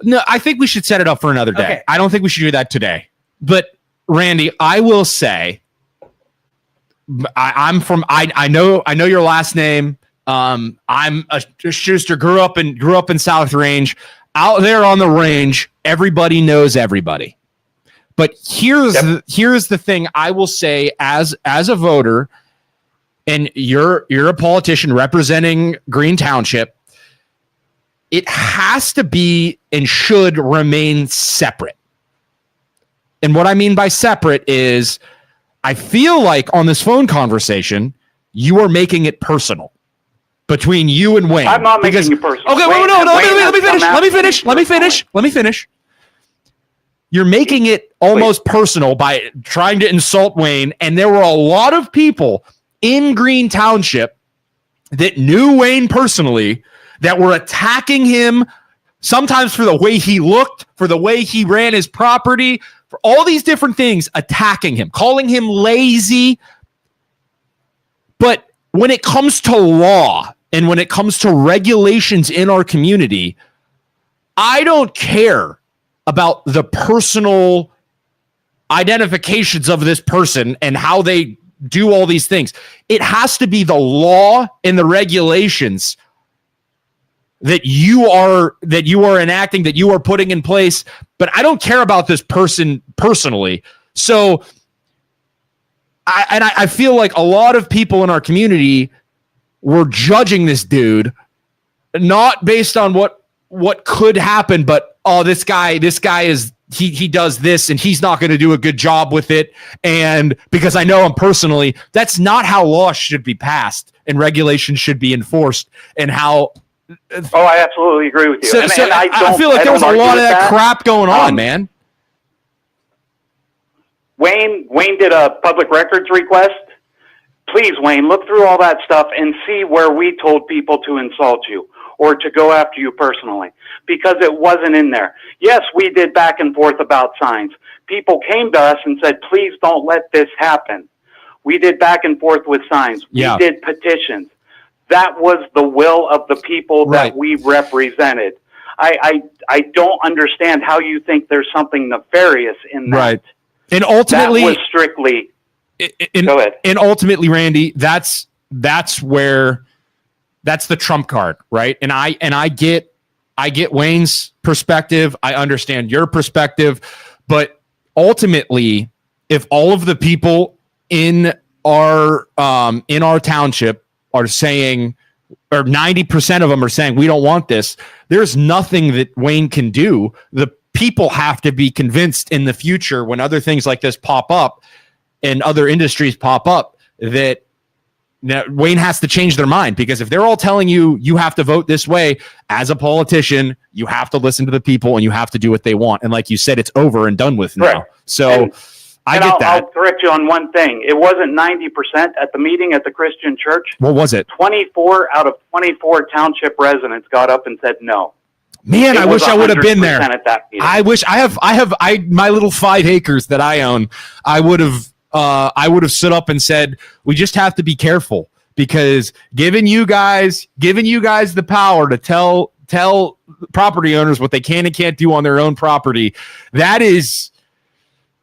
No, I think we should set it up for another day. Okay. I don't think we should do that today. But Randy, I will say, I know your last name. I'm a Schuster. Grew up in South Range. Out there on the range, everybody knows everybody. But here's the thing I will say as a voter, and you're a politician representing Green Township, it has to be and should remain separate. And what I mean by separate is I feel like on this phone conversation, you are making it personal between you and Wayne. I'm not making it personal. Okay, Wayne, let me finish. You're making it almost personal by trying to insult Wayne. And there were a lot of people in Green Township that knew Wayne personally that were attacking him, sometimes for the way he looked, for the way he ran his property, for all these different things, attacking him, calling him lazy. But when it comes to law and when it comes to regulations in our community, I don't care about the personal identifications of this person and how they do all these things. It has to be the law and the regulations that you are enacting, that you are putting in place. But I don't care about this person personally. So I feel like a lot of people in our community were judging this dude not based on what could happen, but this guy is he does this and he's not going to do a good job with it. And because I know him personally, that's not how laws should be passed and regulations should be enforced. And how. Oh, I absolutely agree with you. And I feel like there was a lot of that crap going on, man. Wayne did a public records request. Please, Wayne, look through all that stuff and see where we told people to insult you or to go after you personally, because it wasn't in there. Yes, we did back and forth about signs. People came to us and said, please don't let this happen. We did back and forth with signs. Yeah. We did petitions. That was the will of the people that we represented. I don't understand how you think there's something nefarious in that. Right. And ultimately, that was strictly. Go ahead. And ultimately, Randy, that's the trump card, right? And I get Wayne's perspective. I understand your perspective, but ultimately, if all of the people in our township are saying, or 90% of them are saying, we don't want this, there's nothing that Wayne can do. The people have to be convinced in the future when other things like this pop up and other industries pop up that Wayne has to change their mind, because if they're all telling you have to vote this way, as a politician, you have to listen to the people and you have to do what they want. And like you said, it's over and done with now. So I get that. I'll correct you on one thing. It wasn't 90% at the meeting at the Christian church. What was it? 24 out of 24 township residents got up and said no. Man, I wish I would have been there. I wish I have my little 5 acres that I own. I would have stood up and said, we just have to be careful, because giving you guys the power to tell property owners what they can and can't do on their own property, that is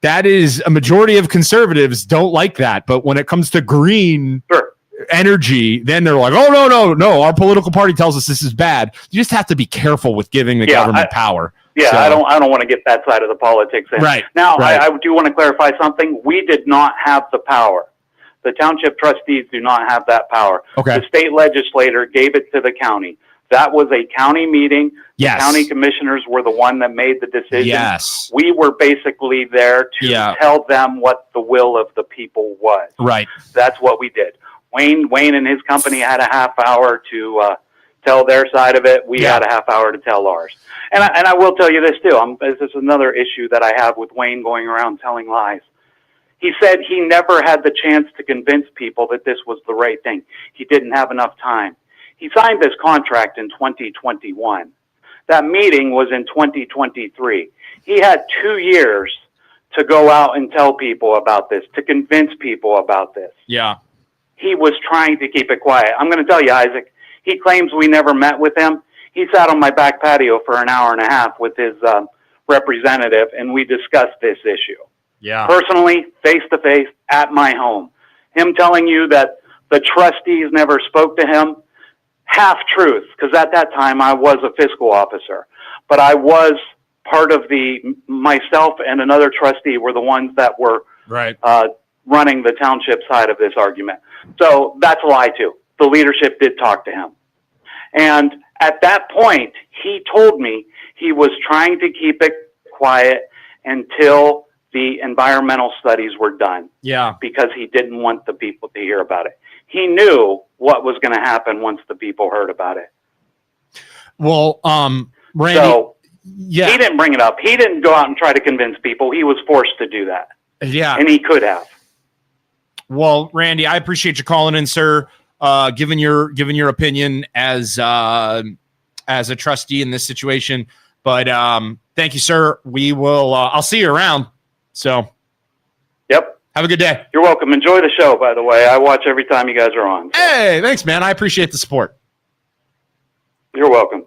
a majority of conservatives don't like that. But when it comes to green energy, then they're like, oh, no, our political party tells us this is bad. You just have to be careful with giving the government power. Yeah, so, I don't want to get that side of the politics in. Right. Now, I do want to clarify something. We did not have the power. The township trustees do not have that power. Okay. The state legislator gave it to the county. That was a county meeting. Yes. The county commissioners were the one that made the decision. Yes. We were basically there to tell them what the will of the people was. Right. That's what we did. Wayne and his company had a half hour to tell their side of it. We had a half hour to tell ours. And I will tell you this too. This is another issue that I have with Wayne going around telling lies. He said he never had the chance to convince people that this was the right thing. He didn't have enough time. He signed this contract in 2021. That meeting was in 2023. He had 2 years to go out and tell people about this, to convince people about this. Yeah. He was trying to keep it quiet. I'm going to tell you, Isaac, he claims we never met with him. He sat on my back patio for an hour and a half with his representative, and we discussed this issue. Yeah. Personally, face-to-face, at my home. Him telling you that the trustees never spoke to him, half truth, because at that time I was a fiscal officer. But I was part of myself and another trustee were the ones that were running the township side of this argument. So that's a lie too. The leadership did talk to him. And at that point, he told me he was trying to keep it quiet until the environmental studies were done. Yeah. Because he didn't want the people to hear about it. He knew what was going to happen once the people heard about it. Well, Randy, so, yeah, he didn't bring it up. He didn't go out and try to convince people. He was forced to do that. Yeah. And he could have. Well, Randy, I appreciate you calling in, sir. Giving your opinion as a trustee in this situation. But thank you, sir. We will. I'll see you around. So. Yep. Have a good day. You're welcome. Enjoy the show, by the way. I watch every time you guys are on. So. Hey, thanks, man. I appreciate the support. You're welcome.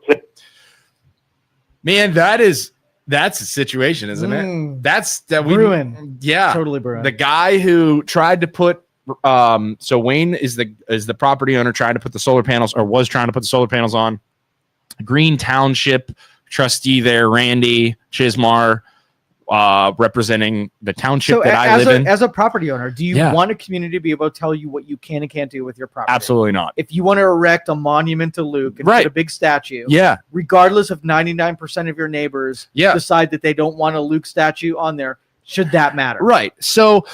Man, that's a situation, isn't it? That's that we Bruin. Yeah. Totally Bruin. The guy who tried to put so Wayne is the property owner trying to put the solar panels or was trying to put the solar panels on. Green Township trustee there, Randy Chismar, representing the township that I live in. As a property owner, do you want a community to be able to tell you what you can and can't do with your property? Absolutely not. If you want to erect a monument to Luke and put a big statue, regardless if 99% of your neighbors decide that they don't want a Luke statue on there, should that matter? Right. So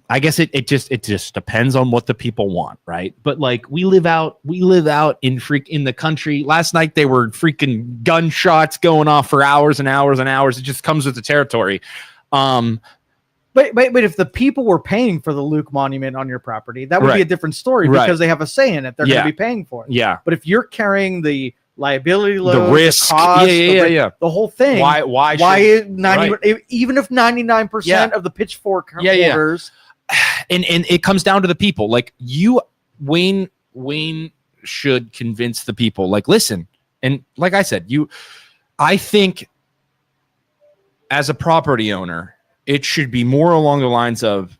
I guess it just depends on what the people want, right? But like we live out in the country. Last night they were freaking gunshots going off for hours and hours and hours. It just comes with the territory. But if the people were paying for the Luke monument on your property, that would be a different story because they have a say in it. They're going to be paying for it. Yeah. But if you're carrying the liability load, the risk, the cost, the whole thing. Why is 90 even if 99% of the pitchfork holders, and it comes down to the people. Like Wayne should convince the people. Like, listen, and like I said, I think as a property owner, it should be more along the lines of,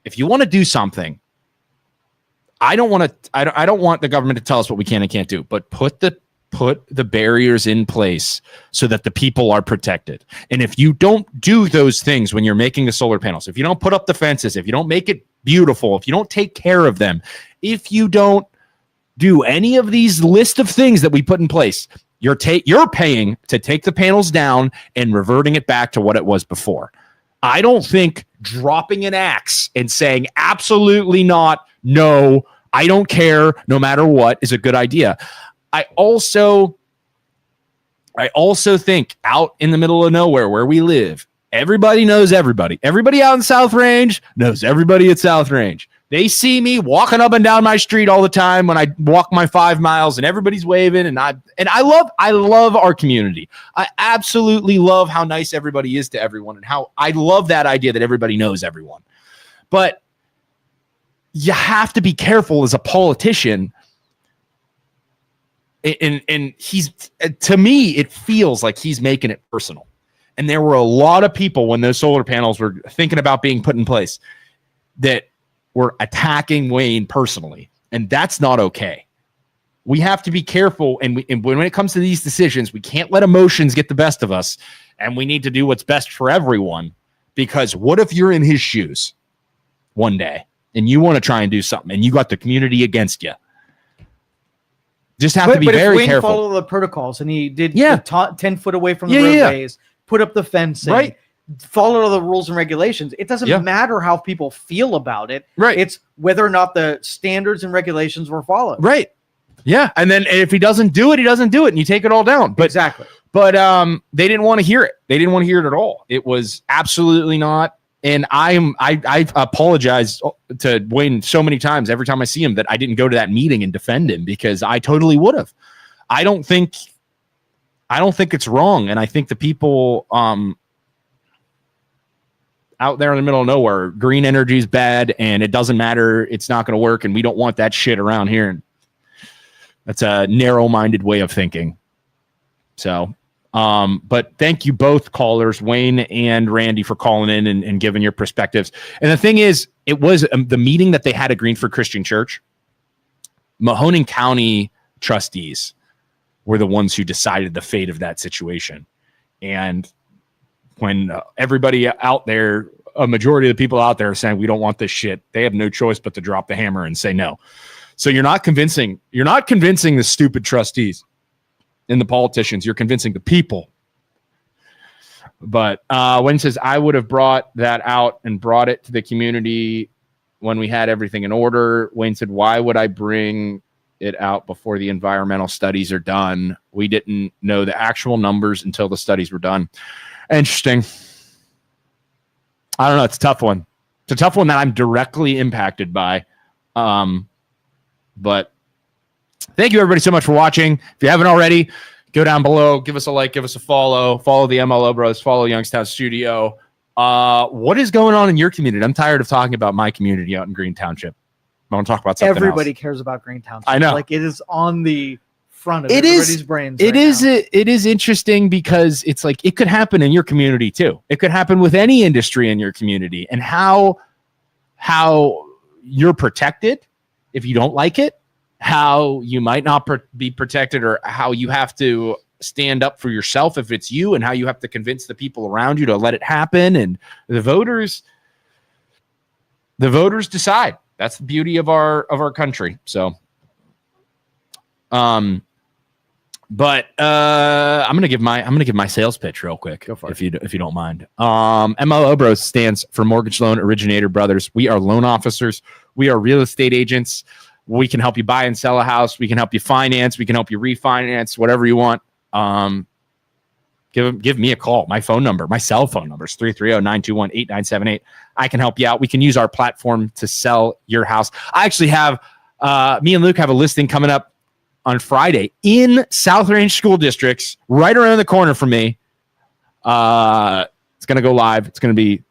if you want to do something, I don't want the government to tell us what we can and can't do, but put the barriers in place so that the people are protected. And if you don't do those things when you're making the solar panels, if you don't put up the fences, if you don't make it beautiful, if you don't take care of them, if you don't do any of these list of things that we put in place, you're paying to take the panels down and reverting it back to what it was before. I don't think dropping an axe and saying absolutely not, no, I don't care, no matter what, is a good idea. I also think out in the middle of nowhere where we live, everybody knows everybody. Everybody out in South Range knows everybody at South Range. They see me walking up and down my street all the time when I walk my 5 miles, and everybody's waving. And I love our community. I absolutely love how nice everybody is to everyone, and how I love that idea that everybody knows everyone. But you have to be careful as a politician. And he's, to me, it feels like he's making it personal. And there were a lot of people when those solar panels were thinking about being put in place that were attacking Wayne personally. And that's not okay. We have to be careful. And when it comes to these decisions, we can't let emotions get the best of us. And we need to do what's best for everyone. Because what if you're in his shoes one day and you want to try and do something and you got the community against you? Just have to be very Wayne careful. Follow the protocols, and he did 10 foot away from the roadways, put up the fencing, follow the rules and regulations. It doesn't matter how people feel about it. Right. It's whether or not the standards and regulations were followed. Right. Yeah. And then if he doesn't do it, he doesn't do it, and you take it all down. But, exactly. But they didn't want to hear it. They didn't want to hear it at all. It was absolutely not. And I apologize to Wayne so many times every time I see him that I didn't go to that meeting and defend him, because I totally would have. I don't think I don't think it's wrong. And I think the people out there in the middle of nowhere, green energy is bad and it doesn't matter. It's not going to work. And we don't want that shit around here. And that's a narrow-minded way of thinking. So, but thank you both callers, Wayne and Randy, for calling in and giving your perspectives. And the thing is, it was the meeting that they had at Greenford Christian Church. Mahoning County trustees were the ones who decided the fate of that situation. And when everybody out there, a majority of the people out there are saying, we don't want this shit, they have no choice but to drop the hammer and say no. So you're not convincing the stupid trustees and the politicians. You're convincing the people. But Wayne says, I would have brought that out and brought it to the community when we had everything in order. Wayne said, why would I bring it out before the environmental studies are done? We didn't know the actual numbers until the studies were done. Interesting. I don't know. It's a tough one. It's a tough one that I'm directly impacted by. But thank you, everybody, so much for watching. If you haven't already, go down below, give us a like, give us a follow the MLO Bros, follow Youngstown Studio. What is going on in your community? I'm tired of talking about my community out in Green Township. I want to talk about something Everybody else. Cares about Green Township. I know. Like, it is on the front of everybody's brains. It is interesting because it's like it could happen in your community too. It could happen with any industry in your community, and how you're protected if you don't like it, how you might not be protected, or how you have to stand up for yourself if it's you, and how you have to convince the people around you to let it happen. And the voters decide. That's the beauty of our country. So, but I'm gonna give my sales pitch real quick. Go for it. If you don't mind. MLO Bros stands for Mortgage Loan Originator Brothers. We are loan officers. We are real estate agents. We can help you buy and sell a house. We can help you finance. We can help you refinance, whatever you want. Give me a call. My cell phone number is 330-921-8978. I can help you out. We can use our platform to sell your house. I actually have, me and Luke have a listing coming up on Friday in South Range School Districts, right around the corner from me. It's going to go live. It's going to be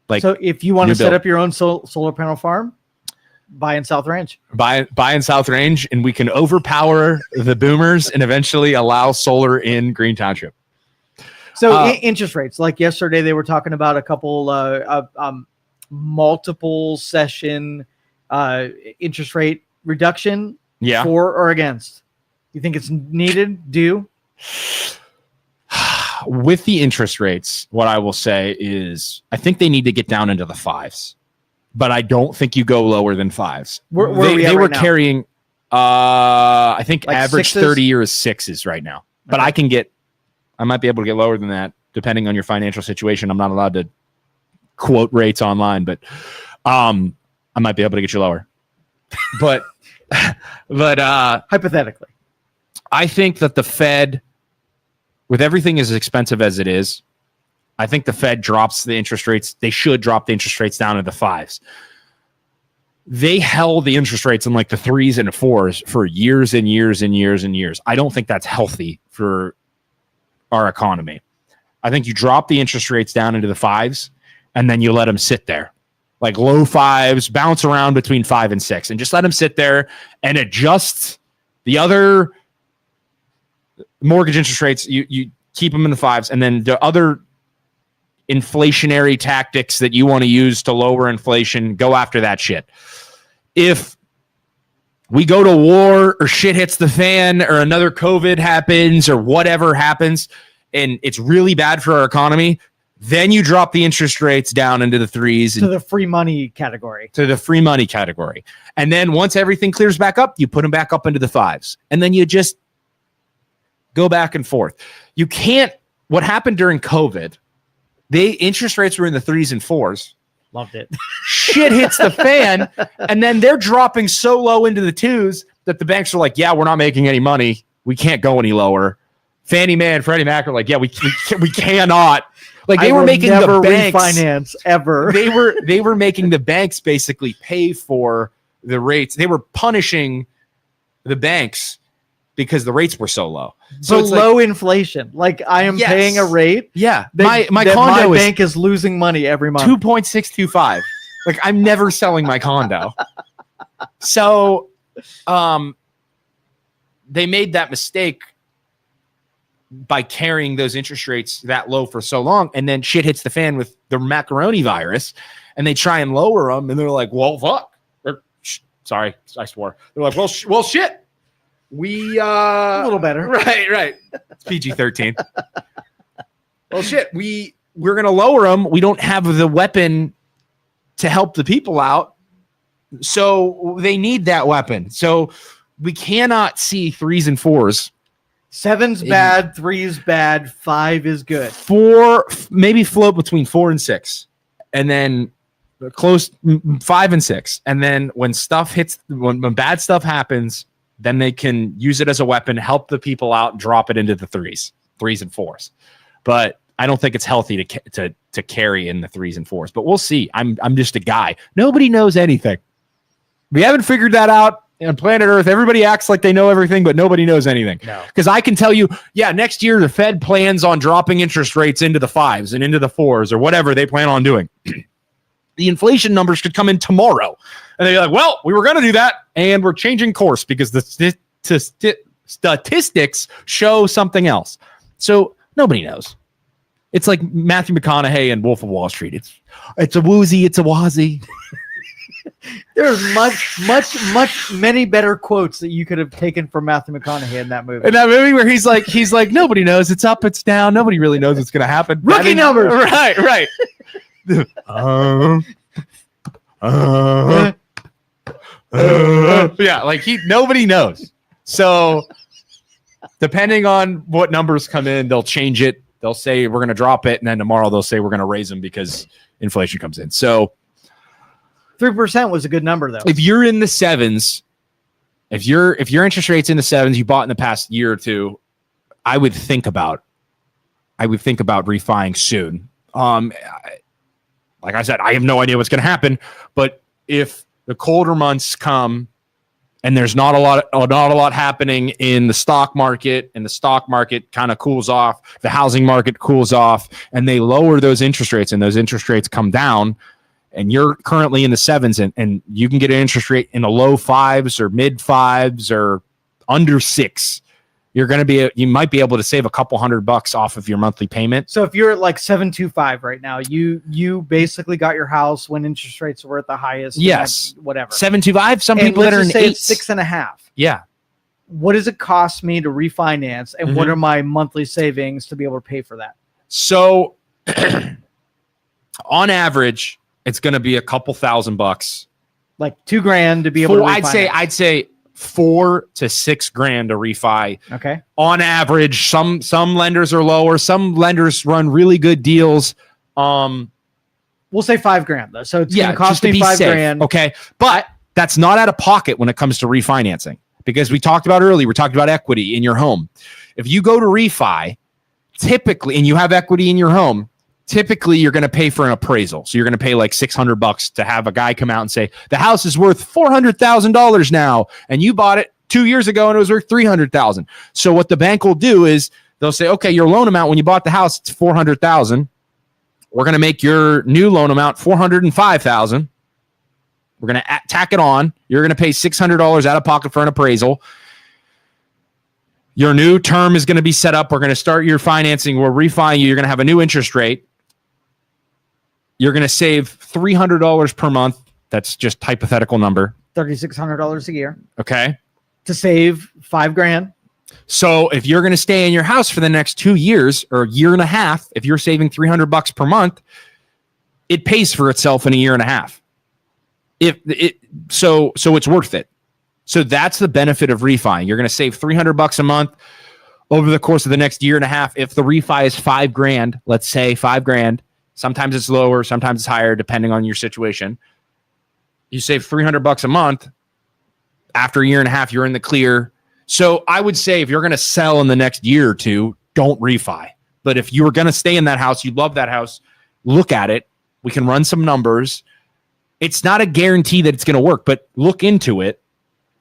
like, so if you want to set up your own solar panel farm, buy in South Range. Buy in South Range, and we can overpower the boomers and eventually allow solar in Green Township. So interest rates, like yesterday, they were talking about a couple multiple session interest rate reduction. Yeah. For or against? You think it's needed? With the interest rates, what I will say is I think they need to get down into the fives, but I don't think you go lower than fives. They were carrying, I think like average 30-year is sixes right now, but okay. I might be able to get lower than that depending on your financial situation. I'm not allowed to quote rates online, but I might be able to get you lower. But hypothetically, I think that the Fed, with everything as expensive as it is, I think the Fed drops the interest rates. They should drop the interest rates down to the fives. They held the interest rates in like the threes and fours for years and years and years and years. I don't think that's healthy for our economy. I think you drop the interest rates down into the fives and then you let them sit there. Like low fives, bounce around between 5 and 6, and just let them sit there and adjust the other mortgage interest rates. You keep them in the fives, and then the other inflationary tactics that you want to use to lower inflation, go after that shit. If we go to war or shit hits the fan or another COVID happens or whatever happens and it's really bad for our economy, then you drop the interest rates down into the threes. To the free money category. And then once everything clears back up, you put them back up into the fives. And then you just go back and forth. You can't, what happened during COVID, interest rates were in the 3s and 4s. Loved it. Shit hits the fan, and then they're dropping so low into the 2s that the banks are like, yeah, we're not making any money. We can't go any lower. Fannie Mae and Freddie Mac are like, yeah, we cannot. Like they were making the banks refinance ever. They were making the banks basically pay for the rates. They were punishing the banks because the rates were so low. So it's low inflation. Like I am paying a rate. Yeah. My condo bank is losing money every month. 2.625. Like I'm never selling my condo. So they made that mistake by carrying those interest rates that low for so long, and then shit hits the fan with the macaroni virus, and they try and lower them, and they're like, well, fuck. Sorry, I swore. They're like, well, shit. We a little better. Right. It's PG-13. Well, shit, we're gonna lower them. We don't have the weapon to help the people out. So they need that weapon. So we cannot see 3s and 4s. 7's bad, 3's bad, 5 is good. 4 maybe float between 4 and 6, and then close 5 and 6. And then when stuff hits, when bad stuff happens, then they can use it as a weapon, help the people out, and drop it into the 3s and 4s. But I don't think it's healthy to carry in the 3s and 4s. But we'll see. I'm just a guy. Nobody knows anything. We haven't figured that out. On planet Earth, everybody acts like they know everything, but nobody knows anything. Because I can tell you, next year the Fed plans on dropping interest rates into the 5s and into the 4s or whatever they plan on doing. The inflation numbers could come in tomorrow. And they're like, well, we were going to do that, and we're changing course because the statistics show something else. So nobody knows. It's like Matthew McConaughey and Wolf of Wall Street. It's a woozy, it's a wazy. There's many better quotes that you could have taken from Matthew McConaughey in that movie. In that movie where he's like, nobody knows. It's up, it's down. Nobody really knows what's going to happen. Rookie numbers. Right. Nobody knows. So depending on what numbers come in, they'll change it. They'll say we're going to drop it, and then tomorrow they'll say we're going to raise them because inflation comes in. So 3% was a good number, though. If you're in the 7s, if your interest rate's in the 7s, you bought in the past year or two, I would think about refining soon. Like I said, I have no idea what's going to happen, but if the colder months come and there's not a lot happening in the stock market, and the stock market kind of cools off, the housing market cools off, and they lower those interest rates, and those interest rates come down, and you're currently in the 7s, and you can get an interest rate in the low 5s or mid 5s or under 6, you might be able to save a couple $100 off of your monthly payment. So if you're at like 7.25 right now, you basically got your house when interest rates were at the highest. Yes, like whatever. 7.25. Some people that are in 8s. 6.5. Yeah. What does it cost me to refinance, and what are my monthly savings to be able to pay for that? So, on average, it's going to be a couple $1,000, like $2,000 to be able to refinance. I'd say $4,000 to $6,000 to refi. Okay. On average, some lenders are lower. Some lenders run really good deals. We'll say $5,000 though. So it's going to cost me $5,000. Okay. But that's not out of pocket when it comes to refinancing, because we talked about earlier, we talked about equity in your home. If you go to refi, typically, and you have equity in your home, typically you're going to pay for an appraisal. So you're going to pay like $600 to have a guy come out and say, the house is worth $400,000 now. And you bought it 2 years ago and it was worth $300,000. So what the bank will do is they'll say, okay, your loan amount when you bought the house, it's $400,000. We're going to make your new loan amount $405,000. We're going to tack it on. You're going to pay $600 out of pocket for an appraisal. Your new term is going to be set up. We're going to start your financing. We'll refi you. You're going to have a new interest rate. You're going to save $300 per month. That's just hypothetical number. $3,600 a year. Okay. To save $5,000. So if you're going to stay in your house for the next 2 years or a year and a half, if you're saving $300 per month, it pays for itself in a year and a half. So it's worth it. So that's the benefit of refi. You're going to save $300 a month over the course of the next year and a half. If the refi is $5,000, let's say $5,000, sometimes it's lower, sometimes it's higher, depending on your situation. You save $300 a month. After a year and a half, you're in the clear. So I would say if you're going to sell in the next year or two, don't refi. But if you're going to stay in that house, you love that house, look at it. We can run some numbers. It's not a guarantee that it's going to work, but look into it.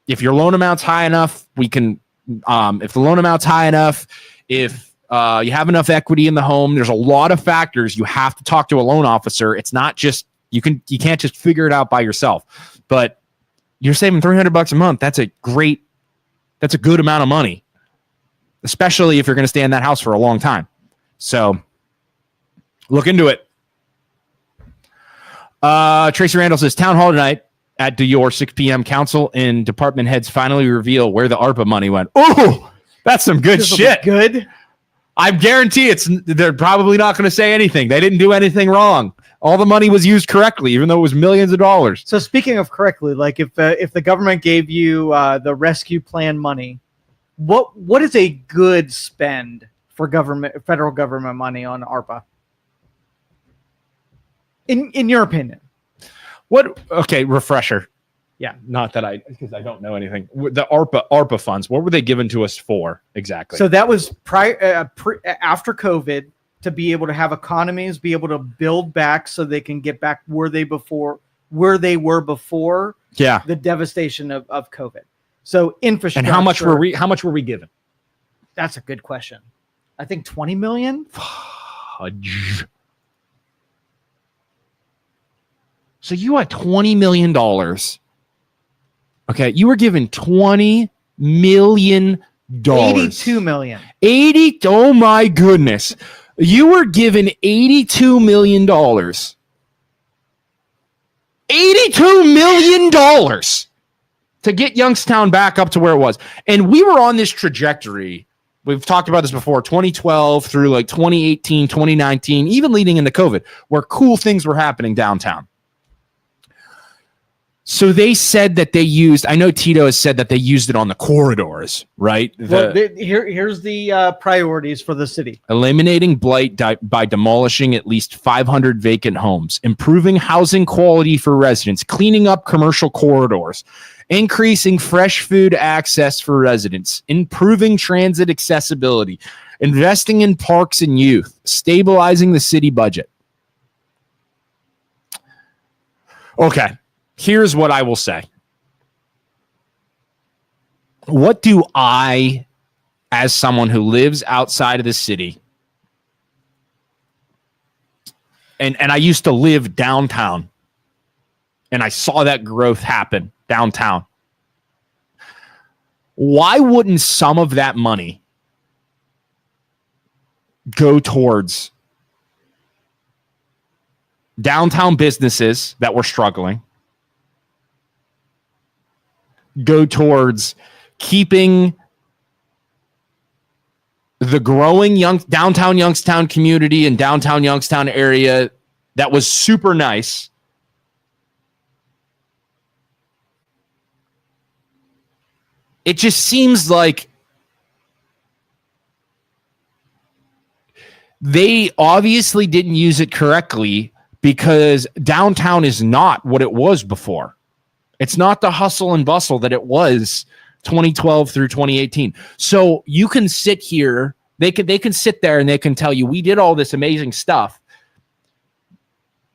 If your loan amount's high enough, we can if the loan amount's high enough, if you have enough equity in the home, there's a lot of factors. You have to talk to a loan officer. It's not just you can't just figure it out by yourself. But you're saving $300 a month. That's a good amount of money, especially if you're going to stay in that house for a long time. So look into it. Tracy Randall says, town hall tonight at Dior, 6 p.m. Council and department heads finally reveal where the ARPA money went. Oh, that's some good shit. Good. I guarantee they're probably not going to say anything. They didn't do anything wrong. All the money was used correctly, even though it was millions of dollars. So speaking of correctly, like if the government gave you the rescue plan money, what is a good spend for federal government money on ARPA? In your opinion, Okay, refresher. Yeah, not that because I don't know anything. The ARPA funds. What were they given to us for exactly? So that was after COVID, to be able to have economies be able to build back so they can get back where they were before. Yeah, the devastation of COVID. So infrastructure. And how much were we given? That's a good question. I think 20 million. So you had $20 million. Okay, you were given $20 million. 82 million. 80. Oh my goodness. You were given $82 million. $82 million to get Youngstown back up to where it was. And we were on this trajectory. We've talked about this before, 2012 through like 2018, 2019, even leading into COVID, where cool things were happening downtown. So they said that they used, I know Tito has said that they used it on the corridors, right? Here's the priorities for the city. Eliminating blight by demolishing at least 500 vacant homes, improving housing quality for residents, cleaning up commercial corridors, increasing fresh food access for residents, improving transit accessibility, investing in parks and youth, stabilizing the city budget. Okay. Here's what I will say. What do I, as someone who lives outside of the city, and I used to live downtown, and I saw that growth happen downtown. Why wouldn't some of that money go towards downtown businesses that were struggling? Go towards keeping the growing downtown Youngstown community and downtown Youngstown area that was super nice. It just seems like they obviously didn't use it correctly, because downtown is not what it was before. It's not the hustle and bustle that it was 2012 through 2018. So you can sit here, they can sit there and they can tell you we did all this amazing stuff,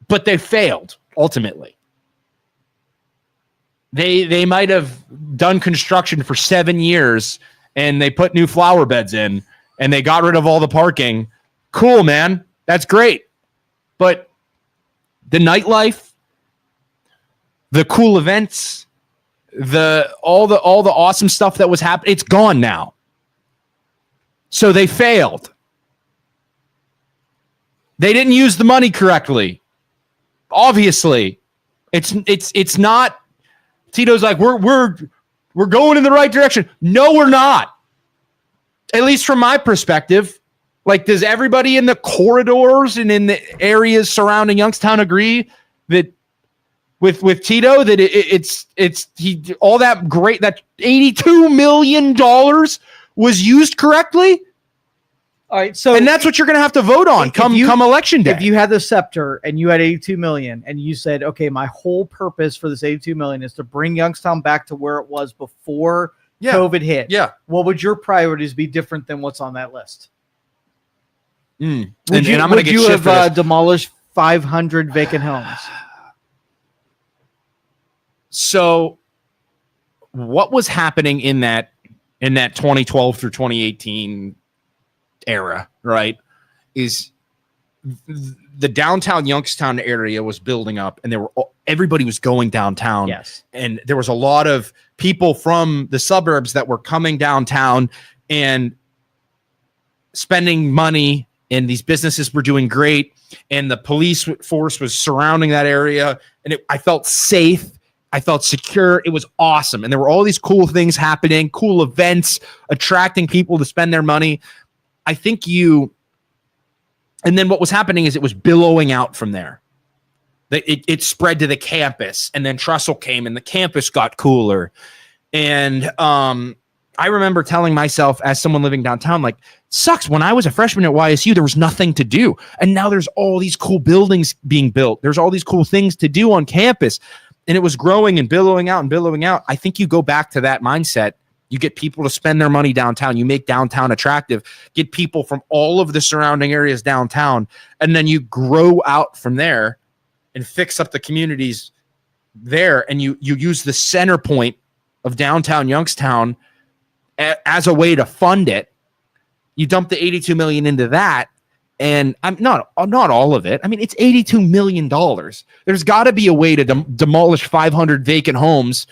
but they failed ultimately. They might have done construction for 7 years and they put new flower beds in and they got rid of all the parking. Cool, man. That's great. But the nightlife, the cool events, all the awesome stuff that was happening, it's gone now. So they failed. They didn't use the money correctly. Obviously, it's not. Tito's like we're going in the right direction. No, we're not. At least from my perspective. Like, does everybody in the corridors and in the areas surrounding Youngstown agree that with Tito that it's all that great, that $82 million was used correctly? All right, so and that's what you're going to have to vote on come election day. If you had the scepter and you had 82 million and you said, okay, my whole purpose for this 82 million is to bring Youngstown back to where it was before COVID hit. Yeah. What would your priorities be different than what's on that list? And I'm going to get you have demolished 500 vacant homes? So what was happening in that in that 2012 through 2018 era, right, is the downtown Youngstown area was building up, and everybody was going downtown. Yes. And there was a lot of people from the suburbs that were coming downtown and spending money, and these businesses were doing great, and the police force was surrounding that area, and I felt safe. I felt secure. It was awesome. And there were all these cool things happening, cool events, attracting people to spend their money. I think and then what was happening is it was billowing out from there. It spread to the campus, and then Trussell came, and the campus got cooler. And I remember telling myself, as someone living downtown, like, sucks. When I was a freshman at YSU, there was nothing to do. And now there's all these cool buildings being built. There's all these cool things to do on campus. And it was growing and billowing out and billowing out. I think you go back to that mindset. You get people to spend their money downtown. You make downtown attractive. Get people from all of the surrounding areas downtown. And then you grow out from there and fix up the communities there. And you use the center point of downtown Youngstown as a way to fund it. You dump the $82 million into that. And I'm not all of it. I mean, it's $82 million. There's got to be a way to demolish 500 vacant homes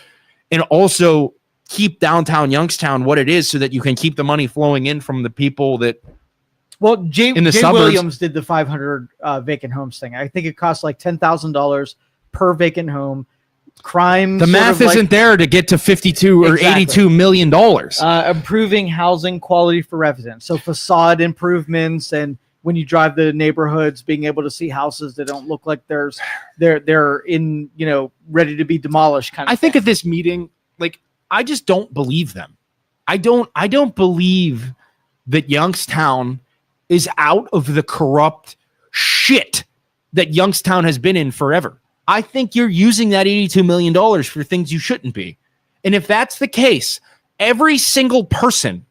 and also keep downtown Youngstown what it is, so that you can keep the money flowing in from the people that. Well, Jay suburbs. Williams did the 500 vacant homes thing. I think it costs like $10,000 per vacant home. Crime. The math isn't there to get to 52 or $82 million. Improving housing quality for residents. So facade improvements, and when you drive the neighborhoods, being able to see houses that don't look like they're in, ready to be demolished. I think at this meeting, like, I just don't believe them. I don't believe that Youngstown is out of the corrupt shit that Youngstown has been in forever. I think you're using that $82 million for things you shouldn't be. And if that's the case, every single person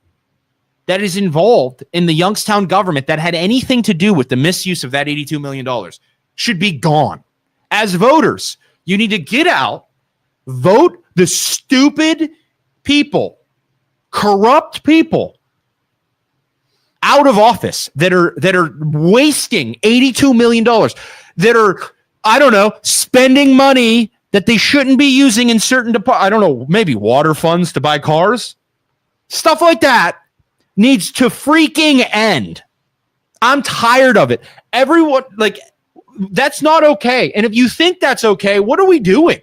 that is involved in the Youngstown government that had anything to do with the misuse of that $82 million should be gone. As voters, you need to get out, vote the stupid people, corrupt people out of office that are wasting $82 million, that are, I don't know, spending money that they shouldn't be using in certain departments. I don't know, maybe water funds to buy cars. Stuff like that needs to freaking end. I'm tired of it. Everyone, like, that's not okay. And if you think that's okay, what are we doing?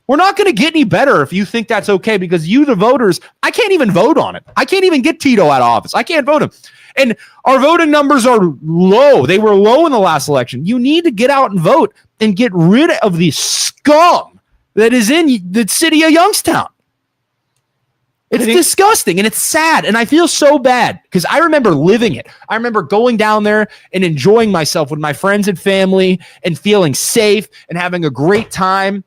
We're not going to get any better if you think that's okay, because you, the voters, I can't even vote on it. I can't even get Tito out of office. I can't vote him. And our voting numbers are low. They were low in the last election. You need to get out and vote and get rid of the scum that is in the city of Youngstown. It's disgusting, and it's sad, and I feel so bad because I remember living it. I remember going down there and enjoying myself with my friends and family and feeling safe and having a great time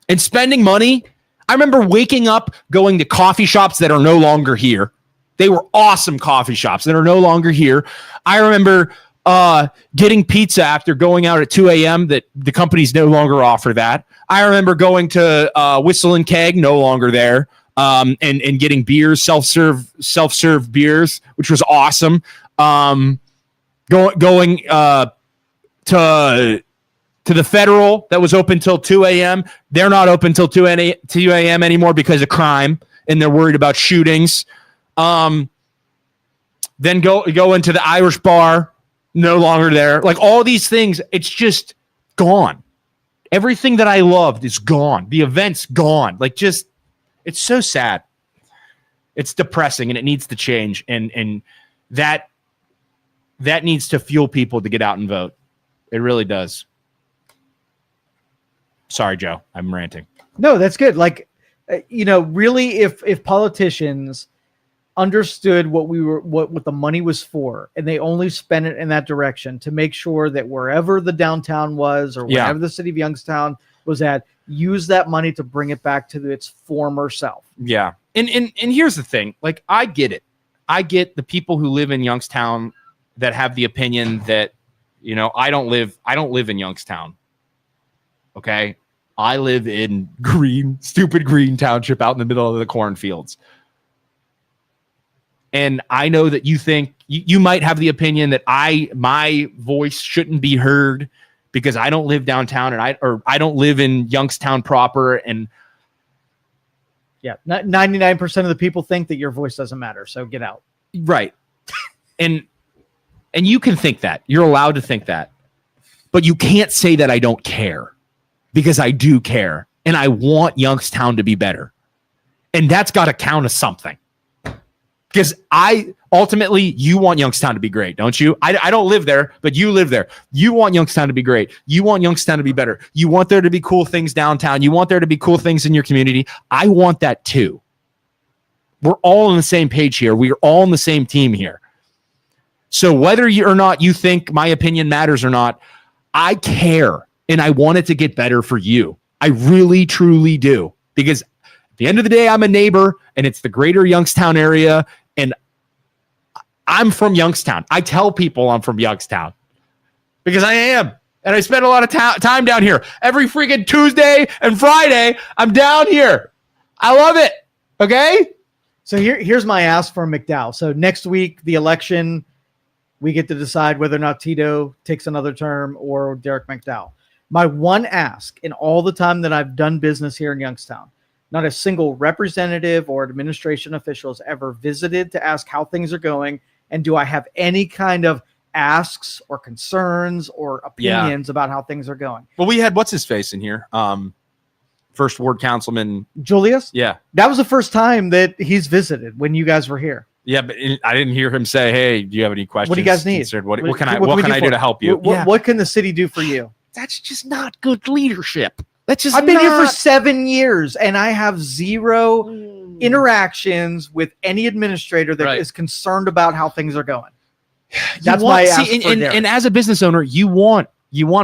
and spending money. I remember waking up, going to coffee shops that are no longer here. They were awesome coffee shops that are no longer here. I remember getting pizza after going out at 2 a.m. that the companies no longer offer that. I remember going to Whistle and Keg, no longer there. And getting beers, self-serve beers, which was awesome. Going to the Federal that was open till 2 a.m. They're not open till 2 a.m. anymore because of crime, and they're worried about shootings. Then go into the Irish bar, no longer there. Like, all these things, it's just gone. Everything that I loved is gone. The event's gone. Like, just, it's so sad. It's depressing, and it needs to change. And that needs to fuel people to get out and vote. It really does. Sorry, Joe, I'm ranting. No, that's good. Like, really, if politicians understood what the money was for, and they only spent it in that direction to make sure that wherever the downtown was, or wherever the city of Youngstown was at, use that money to bring it back to its former self. Yeah. And here's the thing. Like, I get it. I get the people who live in Youngstown that have the opinion that, I don't live in Youngstown. Okay. I live in stupid green township out in the middle of the cornfields. And I know that you think you might have the opinion that my voice shouldn't be heard because I don't live downtown and I don't live in Youngstown proper. And yeah, 99% of the people think that your voice doesn't matter. So get out. Right. And you can think that. You're allowed to think that. But you can't say that I don't care, because I do care. And I want Youngstown to be better. And that's got to count as something. Because ultimately, you want Youngstown to be great, don't you? I don't live there, but you live there. You want Youngstown to be great. You want Youngstown to be better. You want there to be cool things downtown. You want there to be cool things in your community. I want that too. We're all on the same page here. We are all on the same team here. So whether you or not you think my opinion matters or not, I care, and I want it to get better for you. I really, truly do. Because at the end of the day, I'm a neighbor, and it's the greater Youngstown area, and I'm from Youngstown. I tell people I'm from Youngstown because I am, and I spend a lot of time down here. Every freaking Tuesday and Friday, I'm down here. I love it. Okay? So here's my ask for McDowell. So next week, the election, we get to decide whether or not Tito takes another term or Derek McDowell. My one ask in all the time that I've done business here in Youngstown, not a single representative or administration official has ever visited to ask how things are going. And do I have any kind of asks or concerns or opinions about how things are going? Well, we had what's his face in here. First Ward Councilman Julius. Yeah. That was the first time that he's visited when you guys were here. Yeah, but I didn't hear him say, "Hey, do you have any questions? What do you guys need? What can I do to help you? What can the city do for you?" That's just not good leadership. That's just I've been here for 7 years and I have zero interactions with any administrator that is concerned about how things are going. That's my ask for Derek. And as a business owner, you want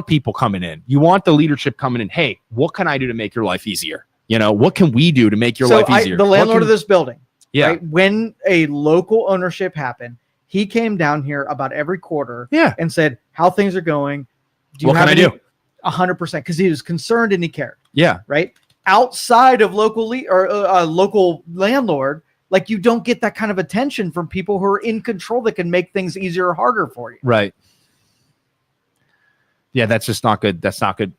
people coming in. You want the leadership coming in. Hey, what can I do to make your life easier? You know, what can we do to make your life easier? The landlord of this building. Yeah. Right? When a local ownership happened, he came down here about every quarter and said how things are going. What can I do? 100%, because he was concerned and he cared. Yeah. Right. Outside of local local landlord, like you don't get that kind of attention from people who are in control that can make things easier or harder for you. Right. Yeah, that's just not good. That's not good.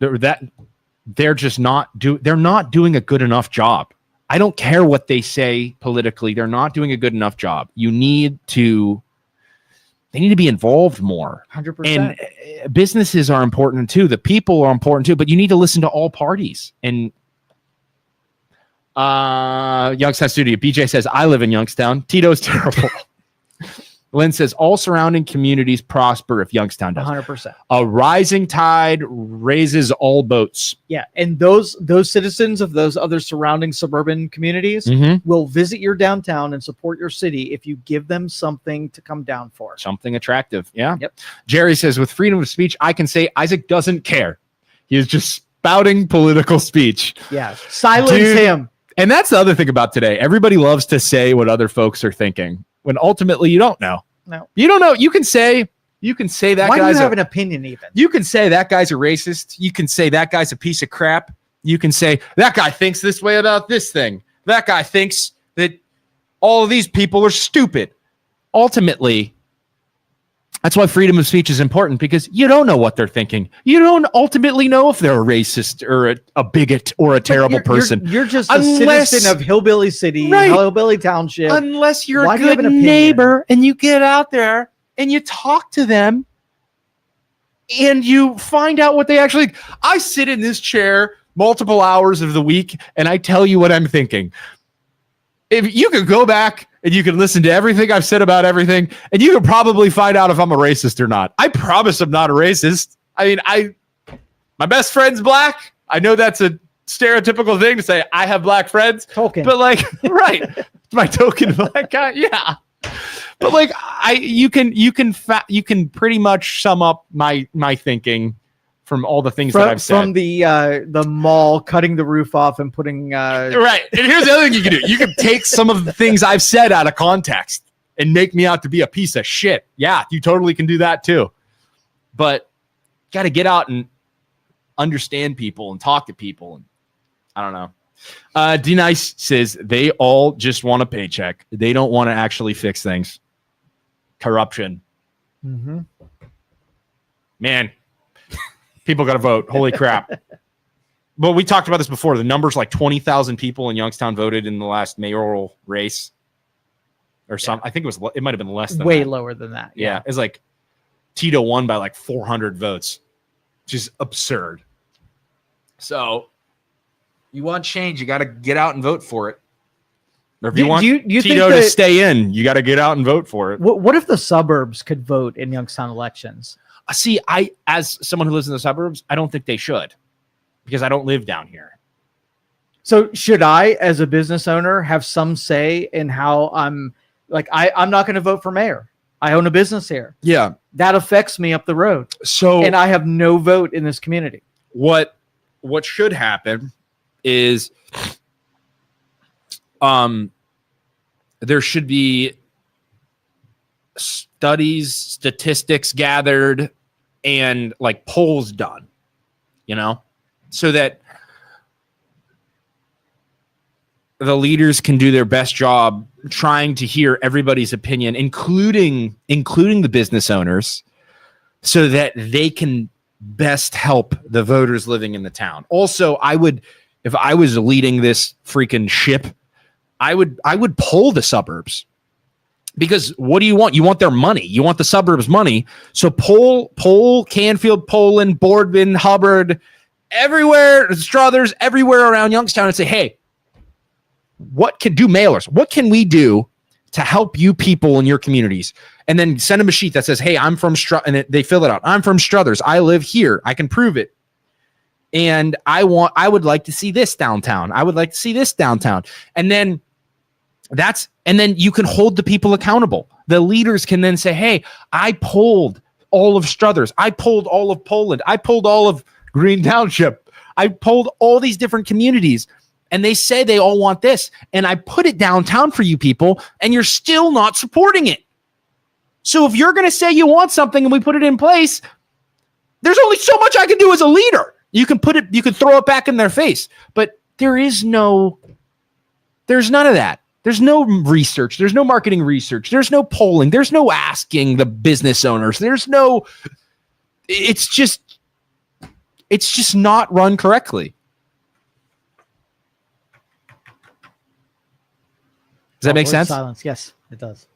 They're not doing a good enough job. I don't care what they say politically. They're not doing a good enough job. They need to be involved more. 100%. And businesses are important too. The people are important too, but you need to listen to all parties. And Youngstown Studio, BJ says, I live in Youngstown. Tito's terrible. Lynn says, all surrounding communities prosper if Youngstown does. 100%. A rising tide raises all boats. Yeah, and those citizens of those other surrounding suburban communities will visit your downtown and support your city if you give them something to come down for. Something attractive, yeah. Yep. Jerry says, with freedom of speech, I can say Isaac doesn't care. He is just spouting political speech. Yeah, silence him. And that's the other thing about today. Everybody loves to say what other folks are thinking, when ultimately you don't know. No, you don't know. You can say that. Why do you have an opinion? Even you can say that guy's a racist. You can say that guy's a piece of crap. You can say that guy thinks this way about this thing. That guy thinks that all of these people are stupid. Ultimately, that's why freedom of speech is important, because you don't know what they're thinking. You don't ultimately know if they're a racist or a bigot or a terrible person. You're just a citizen of Hillbilly City, Hillbilly Township. Unless you're a good neighbor and you get out there and you talk to them and you find out what they actually... I sit in this chair multiple hours of the week and I tell you what I'm thinking. If you could go back and you can listen to everything I've said about everything, and you can probably find out if I'm a racist or not. I promise I'm not a racist. I mean, my best friend's black. I know that's a stereotypical thing to say. I have black friends, token, but like, right, my token black guy, yeah. But like, you can pretty much sum up my thinking from all the things that I've said. From the mall, cutting the roof off and putting... Right. And here's the other thing you can do. You can take some of the things I've said out of context and make me out to be a piece of shit. Yeah, you totally can do that too. But got to get out and understand people and talk to people. And I don't know. D Nice says they all just want a paycheck. They don't want to actually fix things. Corruption. Mm-hmm. Man, people got to vote. Holy crap. But we talked about this before. The numbers like 20,000 people in Youngstown voted in the last mayoral race or something. I think it might have been less than way that. Lower than that. Yeah. It's like Tito won by like 400 votes, which is absurd. So you want change, you got to get out and vote for it. Or if you want Tito to stay in, you got to get out and vote for it. What if the suburbs could vote in Youngstown elections? See, as someone who lives in the suburbs, I don't think they should because I don't live down here. So should I, as a business owner, have some say in how I'm not going to vote for mayor. I own a business here. Yeah. That affects me up the road. And I have no vote in this community. What should happen is there should be studies, statistics gathered, and like polls done, so that the leaders can do their best job trying to hear everybody's opinion, including the business owners, so that they can best help the voters living in the town. Also, if I was leading this freaking ship, I would poll the suburbs. Because what do you want? You want their money. You want the suburbs' money. So poll Canfield, Poland, Boardman, Hubbard, everywhere, Struthers, everywhere around Youngstown, and say, hey, what can do mailers? What can we do to help you people in your communities? And then send them a sheet that says, hey, I'm from and they fill it out. I'm from Struthers. I live here. I can prove it. And I would like to see this downtown. I would like to see this downtown. And then you can hold the people accountable. The leaders can then say, hey, I polled all of Struthers. I polled all of Poland. I polled all of Green Township. I polled all these different communities. And they say they all want this. And I put it downtown for you people, and you're still not supporting it. So if you're going to say you want something and we put it in place, there's only so much I can do as a leader. You can throw it back in their face. But there's none of that. There's no research. There's no marketing research. There's no polling. There's no asking the business owners. It's just not run correctly. Does that make sense? Silence. Yes, it does.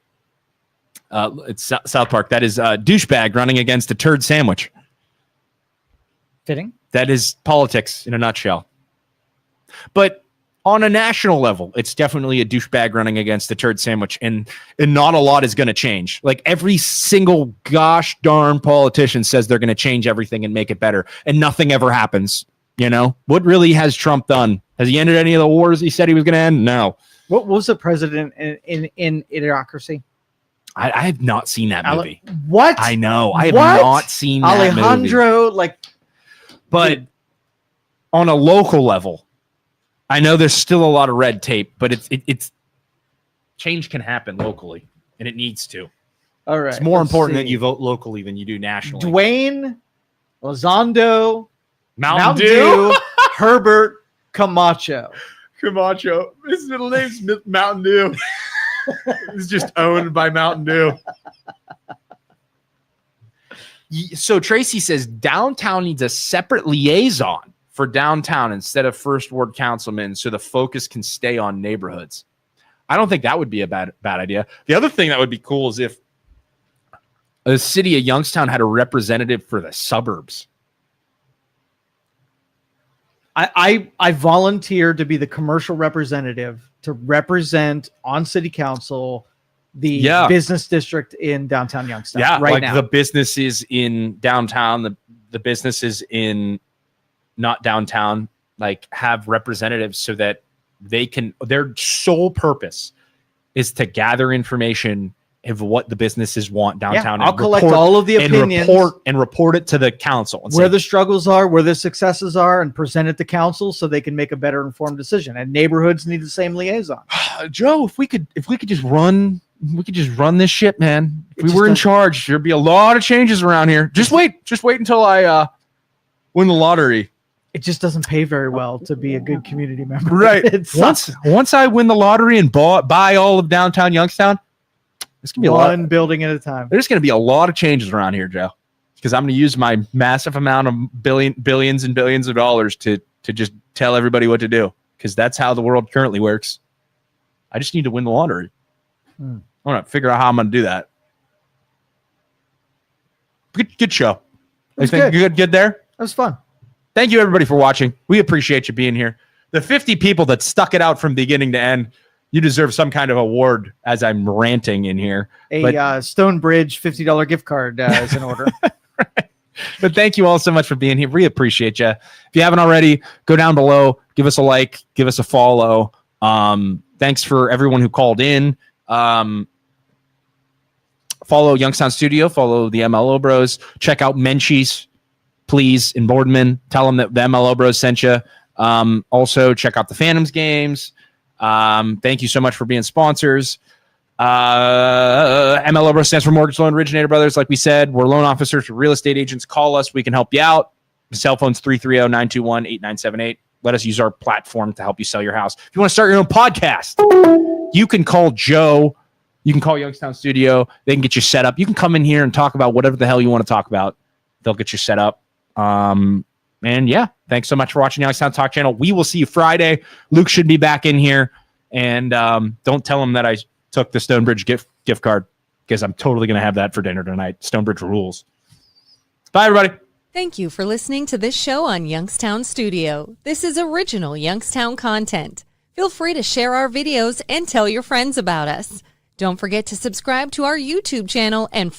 It's South Park. That is a douchebag running against a turd sandwich. Fitting. That is politics in a nutshell. But on a national level, it's definitely a douchebag running against a turd sandwich, and not a lot is going to change. Like every single gosh darn politician says they're going to change everything and make it better, and nothing ever happens. What really has Trump done? Has he ended any of the wars he said he was going to end? No. What was the president in Idiocracy? I have not seen that movie. What? I know. I have not seen that Alejandro, movie. But on a local level, I know there's still a lot of red tape, but it's change can happen locally, and it needs to. All right. It's more important that you vote locally than you do nationally. Dwayne Elizondo, Mountain Dew, Herbert Camacho. His middle name's Mountain Dew. It's just owned by Mountain Dew. So Tracy says downtown needs a separate liaison for downtown instead of first ward councilmen, so the focus can stay on neighborhoods. I don't think that would be a bad idea. The other thing that would be cool is if the city of Youngstown had a representative for the suburbs. I volunteered to be the commercial representative to represent on city council the business district in downtown Youngstown. Yeah, right now. The businesses in downtown, the businesses in not downtown, have representatives so that they can. Their sole purpose is to gather information of what the businesses want downtown. I'll collect all of the opinions and report it to the council. Where the struggles are, where the successes are, and present it to council so they can make a better informed decision. And neighborhoods need the same liaison. Joe, if we could just run this ship, man. If we were in charge, there'd be a lot of changes around here. Just wait until I win the lottery. It just doesn't pay very well to be a good community member. Right. Once I win the lottery and buy all of downtown Youngstown, there's gonna be one building at a time. There's gonna be a lot of changes around here, Joe, because I'm gonna use my massive amount of billions and billions of dollars to just tell everybody what to do, because that's how the world currently works. I just need to win the lottery. I want to figure out how I'm gonna do that. Good show. I think good there. That was fun. Thank you, everybody, for watching. We appreciate you being here. The 50 people that stuck it out from beginning to end, you deserve some kind of award as I'm ranting in here. Stonebridge $50 gift card is in order. Right. But thank you all so much for being here. We appreciate you. If you haven't already, go down below, give us a like, give us a follow. Thanks for everyone who called in. Follow Youngstown Studio, follow the MLO Bros. Check out Menchie's, please, in Boardman. Tell them that the MLO Bros sent you. Also, check out the Phantoms games. Thank you so much for being sponsors. MLO Bros stands for Mortgage Loan Originator Brothers. Like we said, we're loan officers for real estate agents. Call us. We can help you out. The cell phone's 330-921-8978. Let us use our platform to help you sell your house. If you want to start your own podcast, you can call Joe. You can call Youngstown Studio. They can get you set up. You can come in here and talk about whatever the hell you want to talk about. They'll get you set up. And yeah, thanks so much for watching Youngstown Talk Channel. We will see you Friday. Luke should be back in here. And don't tell him that I took the Stonebridge gift card, because I'm totally going to have that for dinner tonight. Stonebridge rules. Bye, everybody. Thank you for listening to this show on Youngstown Studio. This is original Youngstown content. Feel free to share our videos and tell your friends about us. Don't forget to subscribe to our YouTube channel and